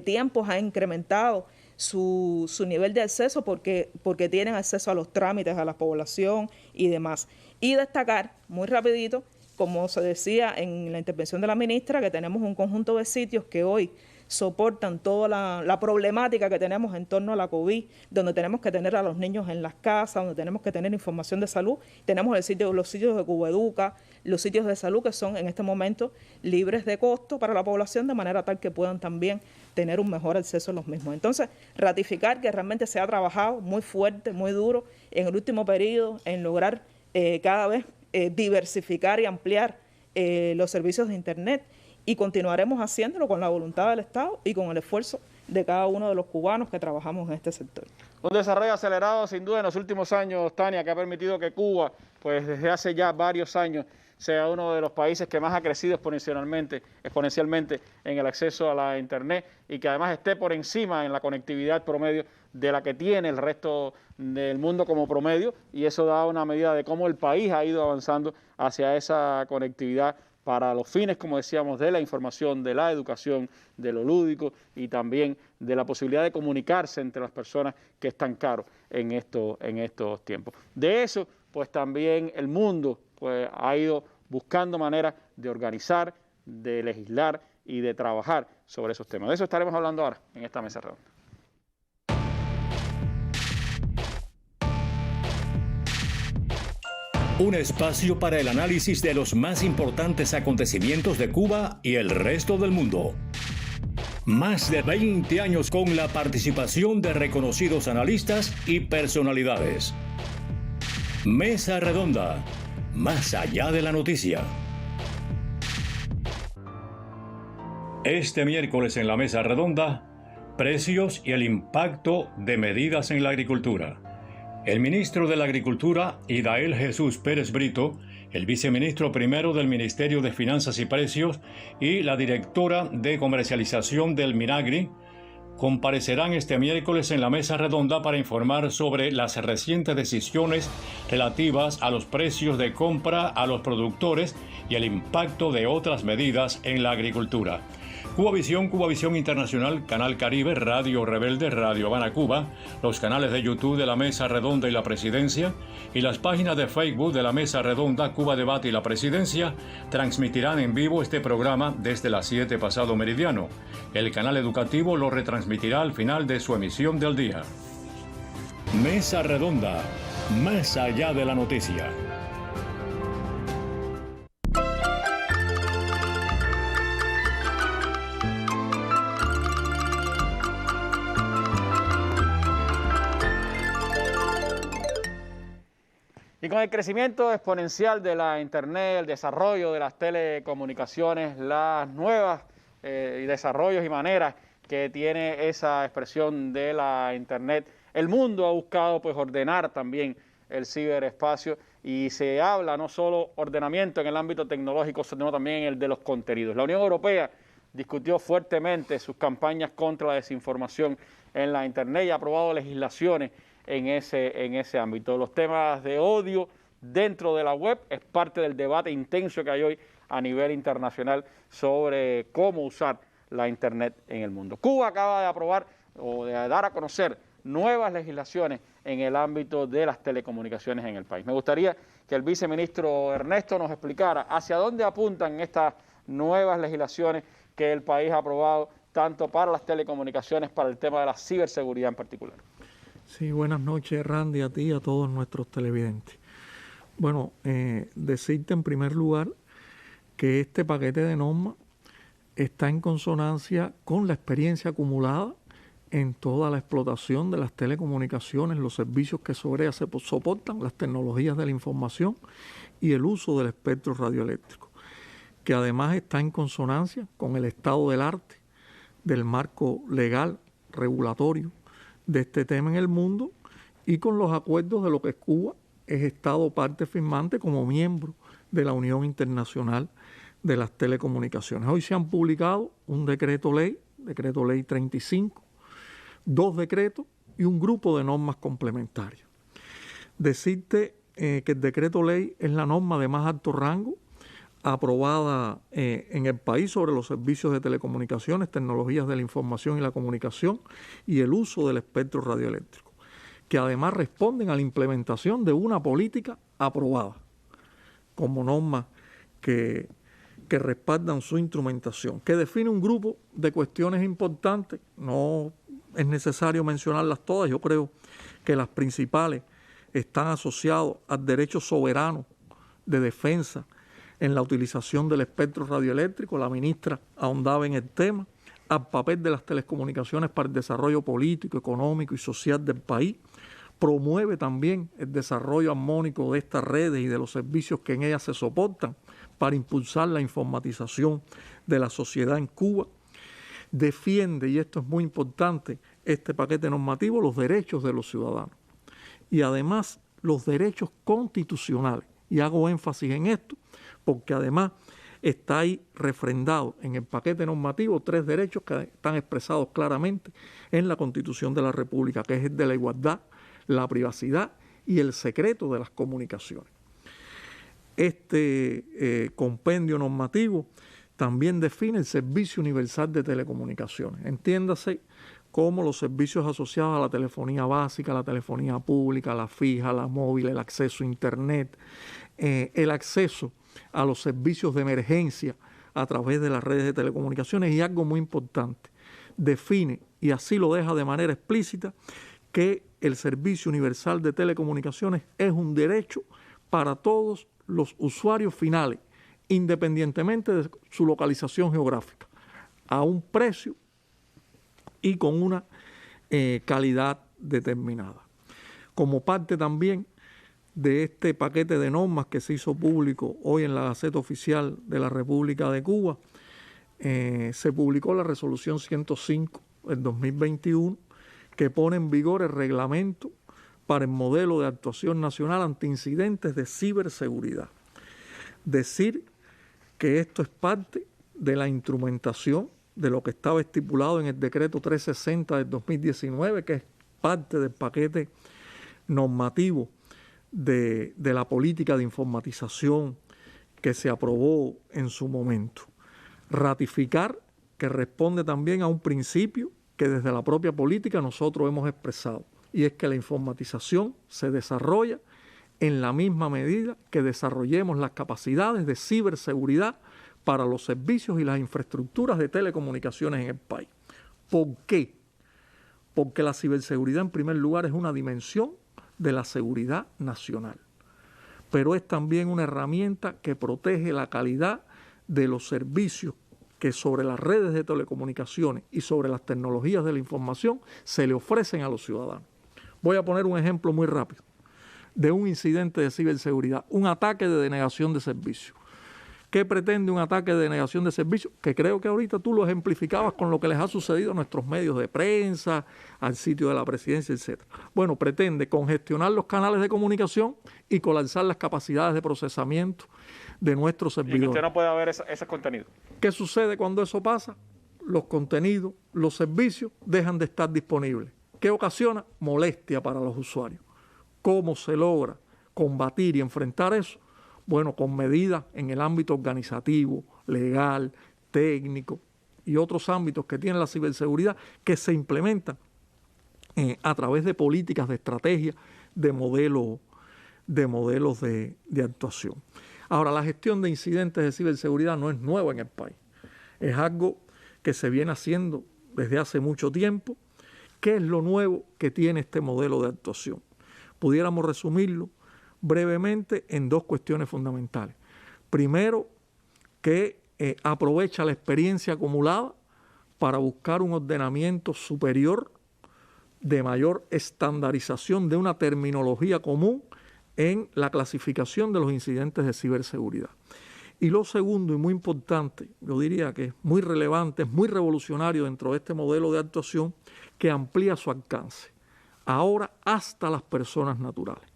tiempos han incrementado su nivel de acceso porque tienen acceso a los trámites, a la población y demás. Y destacar, muy rapidito, como se decía en la intervención de la ministra, que tenemos un conjunto de sitios que hoy soportan toda la problemática que tenemos en torno a la COVID, donde tenemos que tener a los niños en las casas, donde tenemos que tener información de salud. Tenemos los sitios de Cubaeduca, los sitios de salud que son en este momento libres de costo para la población, de manera tal que puedan también tener un mejor acceso a los mismos. Entonces, ratificar que realmente se ha trabajado muy fuerte, muy duro en el último periodo en lograr cada vez diversificar y ampliar los servicios de Internet, y continuaremos haciéndolo con la voluntad del Estado y con el esfuerzo de cada uno de los cubanos que trabajamos en este sector. Un desarrollo acelerado sin duda en los últimos años, Tania, que ha permitido que Cuba, pues desde hace ya varios años, sea uno de los países que más ha crecido exponencialmente en el acceso a la Internet, y que además esté por encima en la conectividad promedio de la que tiene el resto del mundo como promedio, y eso da una medida de cómo el país ha ido avanzando hacia esa conectividad para los fines, como decíamos, de la información, de la educación, de lo lúdico y también de la posibilidad de comunicarse entre las personas, que es tan caro en estos tiempos. De eso, pues también el mundo pues ha ido buscando maneras de organizar, de legislar y de trabajar sobre esos temas. De eso estaremos hablando ahora en esta mesa redonda. Un espacio para el análisis de los más importantes acontecimientos de Cuba y el resto del mundo. Más de 20 años con la participación de reconocidos analistas y personalidades. Mesa Redonda, más allá de la noticia. Este miércoles en la Mesa Redonda, precios y el impacto de medidas en la agricultura. El ministro de la Agricultura, Idael Jesús Pérez Brito, el viceministro primero del Ministerio de Finanzas y Precios y la directora de comercialización del Minagri comparecerán este miércoles en la Mesa Redonda para informar sobre las recientes decisiones relativas a los precios de compra a los productores y el impacto de otras medidas en la agricultura. Cubavisión Internacional, Canal Caribe, Radio Rebelde, Radio Habana Cuba, los canales de YouTube de la Mesa Redonda y la Presidencia y las páginas de Facebook de la Mesa Redonda, Cuba Debate y la Presidencia transmitirán en vivo este programa desde las 7 pasado meridiano. El canal educativo lo retransmitirá al final de su emisión del día. Mesa Redonda, más allá de la noticia. Y con el crecimiento exponencial de la Internet, el desarrollo de las telecomunicaciones, las nuevas y desarrollos y maneras que tiene esa expresión de la Internet. El mundo ha buscado pues ordenar también el ciberespacio y se habla no solo ordenamiento en el ámbito tecnológico, sino también en el de los contenidos. La Unión Europea discutió fuertemente sus campañas contra la desinformación en la Internet y ha aprobado legislaciones en ese ámbito. Los temas de odio dentro de la web es parte del debate intenso que hay hoy a nivel internacional sobre cómo usar la Internet en el mundo. Cuba acaba de aprobar o de dar a conocer nuevas legislaciones en el ámbito de las telecomunicaciones en el país. Me gustaría que el viceministro Ernesto nos explicara hacia dónde apuntan estas nuevas legislaciones que el país ha aprobado, tanto para las telecomunicaciones, para el tema de la ciberseguridad en particular. Sí, buenas noches, Randy, a ti y a todos nuestros televidentes. Bueno, decirte en primer lugar que este paquete de normas está en consonancia con la experiencia acumulada en toda la explotación de las telecomunicaciones, los servicios que sobre ellas se soportan, las tecnologías de la información y el uso del espectro radioeléctrico, que además está en consonancia con el estado del arte, del marco legal, regulatorio de este tema en el mundo y con los acuerdos de lo que Cuba es Estado parte firmante como miembro de la Unión Internacional de las Telecomunicaciones. Hoy se han publicado un decreto ley 35, 2 decretos y un grupo de normas complementarias. Decirte que el decreto ley es la norma de más alto rango aprobada en el país sobre los servicios de telecomunicaciones, tecnologías de la información y la comunicación y el uso del espectro radioeléctrico, que además responden a la implementación de una política aprobada como norma que respaldan su instrumentación, que define un grupo de cuestiones importantes. No es necesario mencionarlas todas, yo creo que las principales están asociadas al derecho soberano de defensa en la utilización del espectro radioeléctrico. La ministra ahondaba en el tema, al papel de las telecomunicaciones para el desarrollo político, económico y social del país. Promueve también el desarrollo armónico de estas redes y de los servicios que en ellas se soportan para impulsar la informatización de la sociedad en Cuba. Defiende, y esto es muy importante, este paquete normativo, los derechos de los ciudadanos y además los derechos constitucionales. Y hago énfasis en esto porque además está ahí refrendado en el paquete normativo 3 derechos que están expresados claramente en la Constitución de la República, que es el de la igualdad, la privacidad y el secreto de las comunicaciones. Este compendio normativo también define el servicio universal de telecomunicaciones. Entiéndase como los servicios asociados a la telefonía básica, la telefonía pública, la fija, la móvil, el acceso a Internet, el acceso a los servicios de emergencia a través de las redes de telecomunicaciones y algo muy importante, define, y así lo deja de manera explícita, que el servicio universal de telecomunicaciones es un derecho para todos los usuarios finales, independientemente de su localización geográfica, a un precio y con una calidad determinada. Como parte también de este paquete de normas que se hizo público hoy en la Gaceta Oficial de la República de Cuba, se publicó la Resolución 105 del 2021, que pone en vigor el reglamento para el modelo de actuación nacional ante incidentes de ciberseguridad. Decir que esto es parte de la instrumentación de lo que estaba estipulado en el decreto 360 del 2019, que es parte del paquete normativo de la política de informatización que se aprobó en su momento. Ratificar que responde también a un principio que desde la propia política nosotros hemos expresado, y es que la informatización se desarrolla en la misma medida que desarrollemos las capacidades de ciberseguridad para los servicios y las infraestructuras de telecomunicaciones en el país. ¿Por qué? Porque la ciberseguridad, en primer lugar, es una dimensión de la seguridad nacional, pero es también una herramienta que protege la calidad de los servicios que sobre las redes de telecomunicaciones y sobre las tecnologías de la información se le ofrecen a los ciudadanos. Voy a poner un ejemplo muy rápido de un incidente de ciberseguridad, un ataque de denegación de servicio ¿Qué pretende un ataque de denegación de servicios? Que creo que ahorita tú lo ejemplificabas con lo que les ha sucedido a nuestros medios de prensa, al sitio de la presidencia, etc. Bueno, pretende congestionar los canales de comunicación y colapsar las capacidades de procesamiento de nuestros servidores. Y que usted no pueda ver ese contenido. ¿Qué sucede cuando eso pasa? Los contenidos, los servicios dejan de estar disponibles. ¿Qué ocasiona? Molestia para los usuarios. ¿Cómo se logra combatir y enfrentar eso? Bueno, con medidas en el ámbito organizativo, legal, técnico y otros ámbitos que tiene la ciberseguridad que se implementan a través de políticas, de estrategias, de modelos de actuación. Ahora, la gestión de incidentes de ciberseguridad no es nueva en el país. Es algo que se viene haciendo desde hace mucho tiempo. ¿Qué es lo nuevo que tiene este modelo de actuación? Pudiéramos resumirlo brevemente en dos cuestiones fundamentales. Primero, que aprovecha la experiencia acumulada para buscar un ordenamiento superior de mayor estandarización de una terminología común en la clasificación de los incidentes de ciberseguridad. Y lo segundo, y muy importante, yo diría que es muy relevante, es muy revolucionario dentro de este modelo de actuación, que amplía su alcance, ahora hasta las personas naturales.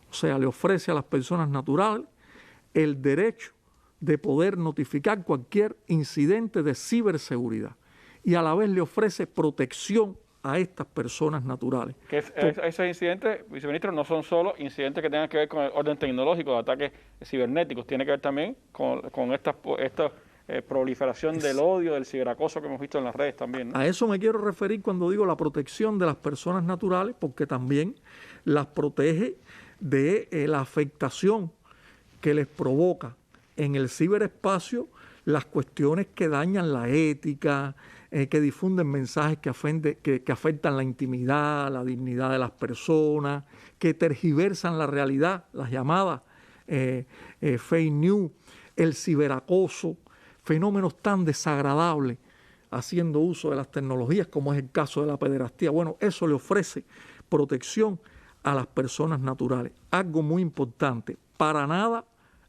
O sea, le ofrece a las personas naturales el derecho de poder notificar cualquier incidente de ciberseguridad y a la vez le ofrece protección a estas personas naturales. Que esos incidentes, viceministro, no son solo incidentes que tengan que ver con el orden tecnológico, de ataques cibernéticos, tiene que ver también con esta proliferación del odio, del ciberacoso que hemos visto en las redes también, ¿no? A eso me quiero referir cuando digo la protección de las personas naturales, porque también las protege de la afectación que les provoca en el ciberespacio las cuestiones que dañan la ética, que difunden mensajes que afectan la intimidad, la dignidad de las personas, que tergiversan la realidad, las llamadas fake news, el ciberacoso, fenómenos tan desagradables haciendo uso de las tecnologías como es el caso de la pederastía. Bueno, eso le ofrece protección a las personas naturales. Algo muy importante, para nada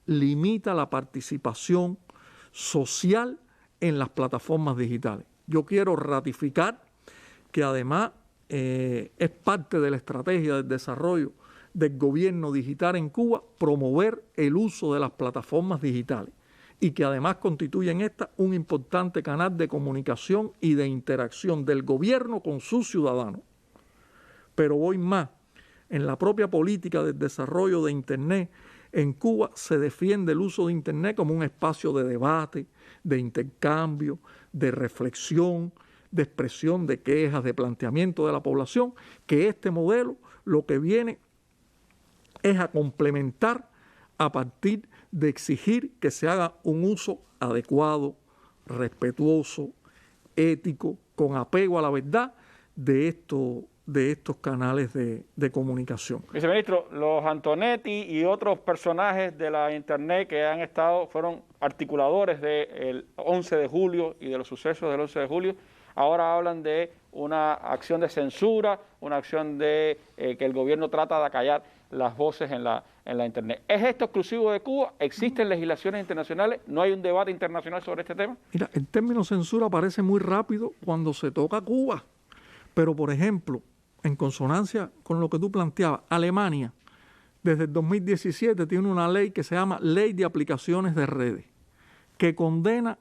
limita la participación social en las plataformas digitales. Yo quiero ratificar que además es parte de la estrategia del desarrollo del gobierno digital en Cuba promover el uso de las plataformas digitales y que además constituyen esta un importante canal de comunicación y de interacción del gobierno con sus ciudadanos. Pero voy más, en la propia política del desarrollo de Internet, en Cuba se defiende el uso de Internet como un espacio de debate, de intercambio, de reflexión, de expresión de quejas, de planteamiento de la población, que este modelo lo que viene es a complementar a partir de exigir que se haga un uso adecuado, respetuoso, ético, con apego a la verdad de estos canales de comunicación. Viceministro, los Antonetti y otros personajes de la Internet que fueron articuladores del 11 de julio y de los sucesos del 11 de julio, ahora hablan de una acción de censura, una acción de que el gobierno trata de acallar las voces en la Internet. ¿Es esto exclusivo de Cuba? ¿Existen legislaciones internacionales? ¿No hay un debate internacional sobre este tema? Mira, el término censura aparece muy rápido cuando se toca Cuba, pero por ejemplo, en consonancia con lo que tú planteabas, Alemania desde el 2017 tiene una ley que se llama Ley de Aplicaciones de Redes, que condena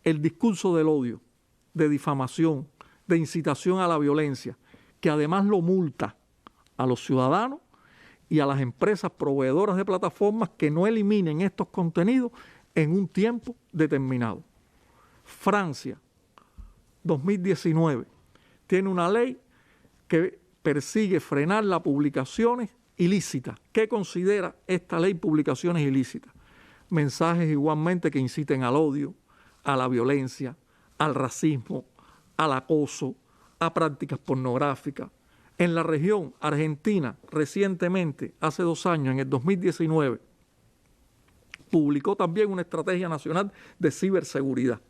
el discurso del odio, de difamación, de incitación a la violencia, que además lo multa a los ciudadanos y a las empresas proveedoras de plataformas que no eliminen estos contenidos en un tiempo determinado. Francia, 2019, tiene una ley que persigue frenar las publicaciones ilícitas. ¿Qué considera esta ley publicaciones ilícitas? Mensajes igualmente que inciten al odio, a la violencia, al racismo, al acoso, a prácticas pornográficas. En la región, Argentina, recientemente, hace 2 años, en el 2019, publicó también una estrategia nacional de ciberseguridad,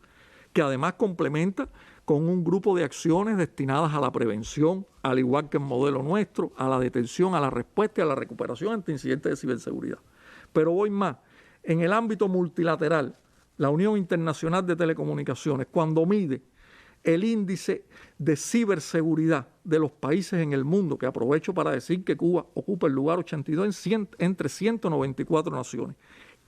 que además complementa con un grupo de acciones destinadas a la prevención, al igual que el modelo nuestro, a la detención, a la respuesta y a la recuperación ante incidentes de ciberseguridad. Pero voy más, En el ámbito multilateral, la Unión Internacional de Telecomunicaciones, cuando mide el índice de ciberseguridad de los países en el mundo, que aprovecho para decir que Cuba ocupa el lugar 82 entre 194 naciones.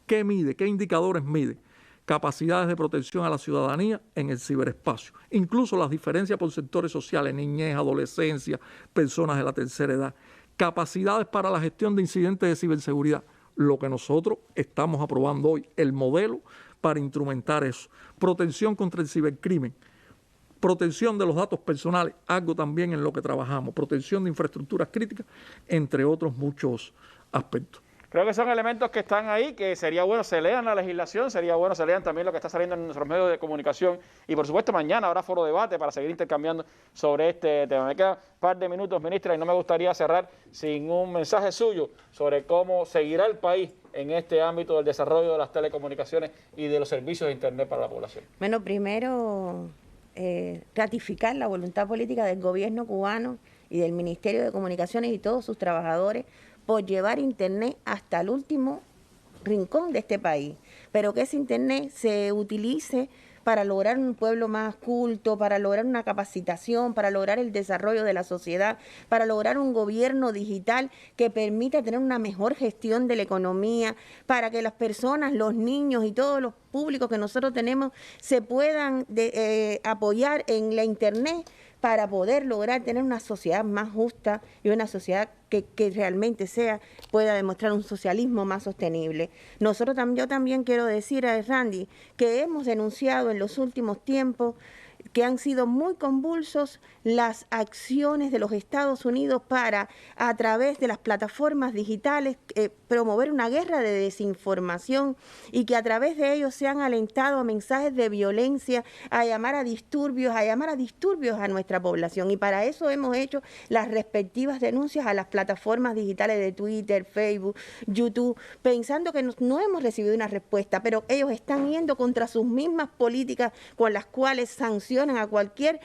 ¿Qué mide? ¿Qué indicadores mide? Capacidades de protección a la ciudadanía en el ciberespacio. Incluso las diferencias por sectores sociales, niñez, adolescencia, personas de la tercera edad. Capacidades para la gestión de incidentes de ciberseguridad. Lo que nosotros estamos aprobando hoy, el modelo para instrumentar eso. Protección contra el cibercrimen. Protección de los datos personales, algo también en lo que trabajamos, protección de infraestructuras críticas, entre otros muchos aspectos. Creo que son elementos que están ahí, que sería bueno se lean la legislación, sería bueno se lean también lo que está saliendo en nuestros medios de comunicación y por supuesto mañana habrá foro de debate para seguir intercambiando sobre este tema. Me quedan un par de minutos, ministra, y no me gustaría cerrar sin un mensaje suyo sobre cómo seguirá el país en este ámbito del desarrollo de las telecomunicaciones y de los servicios de Internet para la población. Bueno, primero ratificar la voluntad política del gobierno cubano y del Ministerio de Comunicaciones y todos sus trabajadores por llevar Internet hasta el último rincón de este país, pero que ese Internet se utilice para lograr un pueblo más culto, para lograr una capacitación, para lograr el desarrollo de la sociedad, para lograr un gobierno digital que permita tener una mejor gestión de la economía, para que las personas, los niños y todos los públicos que nosotros tenemos se puedan apoyar en la Internet para poder lograr tener una sociedad más justa y una sociedad que realmente pueda demostrar un socialismo más sostenible. Yo también quiero decir a Randy que hemos denunciado en los últimos tiempos que han sido muy convulsos las acciones de los Estados Unidos para, a través de las plataformas digitales, promover una guerra de desinformación y que a través de ellos se han alentado a mensajes de violencia, a llamar a disturbios a nuestra población. Y para eso hemos hecho las respectivas denuncias a las plataformas digitales de Twitter, Facebook, YouTube, pensando que no hemos recibido una respuesta, pero ellos están yendo contra sus mismas políticas con las cuales sancionan a cualquier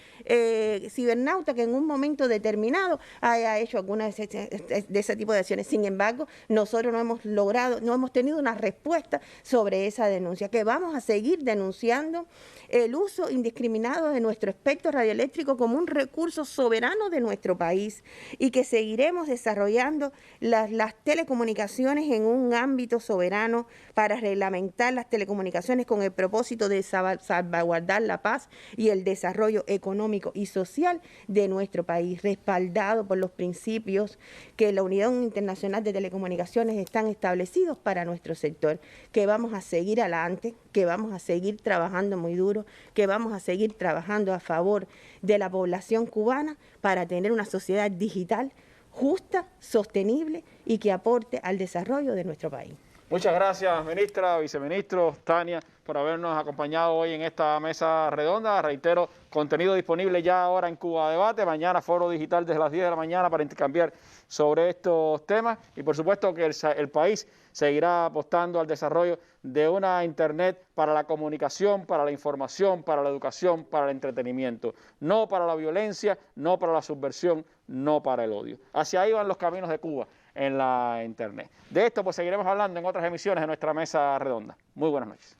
cibernauta que en un momento determinado haya hecho alguna de ese tipo de acciones. Sin embargo, nosotros no hemos tenido una respuesta sobre esa denuncia, que vamos a seguir denunciando el uso indiscriminado de nuestro espectro radioeléctrico como un recurso soberano de nuestro país y que seguiremos desarrollando las telecomunicaciones en un ámbito soberano para reglamentar las telecomunicaciones con el propósito de salvaguardar la paz y el desarrollo económico y social de nuestro país, respaldado por los principios que la Unión Internacional de Telecomunicaciones están establecidos para nuestro sector, que vamos a seguir adelante, que vamos a seguir trabajando muy duro, que vamos a seguir trabajando a favor de la población cubana para tener una sociedad digital justa, sostenible y que aporte al desarrollo de nuestro país. Muchas gracias, ministra, viceministro, Tania, por habernos acompañado hoy en esta mesa redonda. Reitero, contenido disponible ya ahora en Cuba Debate, mañana foro digital desde las 10 de la mañana para intercambiar sobre estos temas y por supuesto que el país seguirá apostando al desarrollo de una Internet para la comunicación, para la información, para la educación, para el entretenimiento, no para la violencia, no para la subversión, no para el odio. Hacia ahí van los caminos de Cuba en la Internet. De esto pues seguiremos hablando en otras emisiones de nuestra mesa redonda. Muy buenas noches.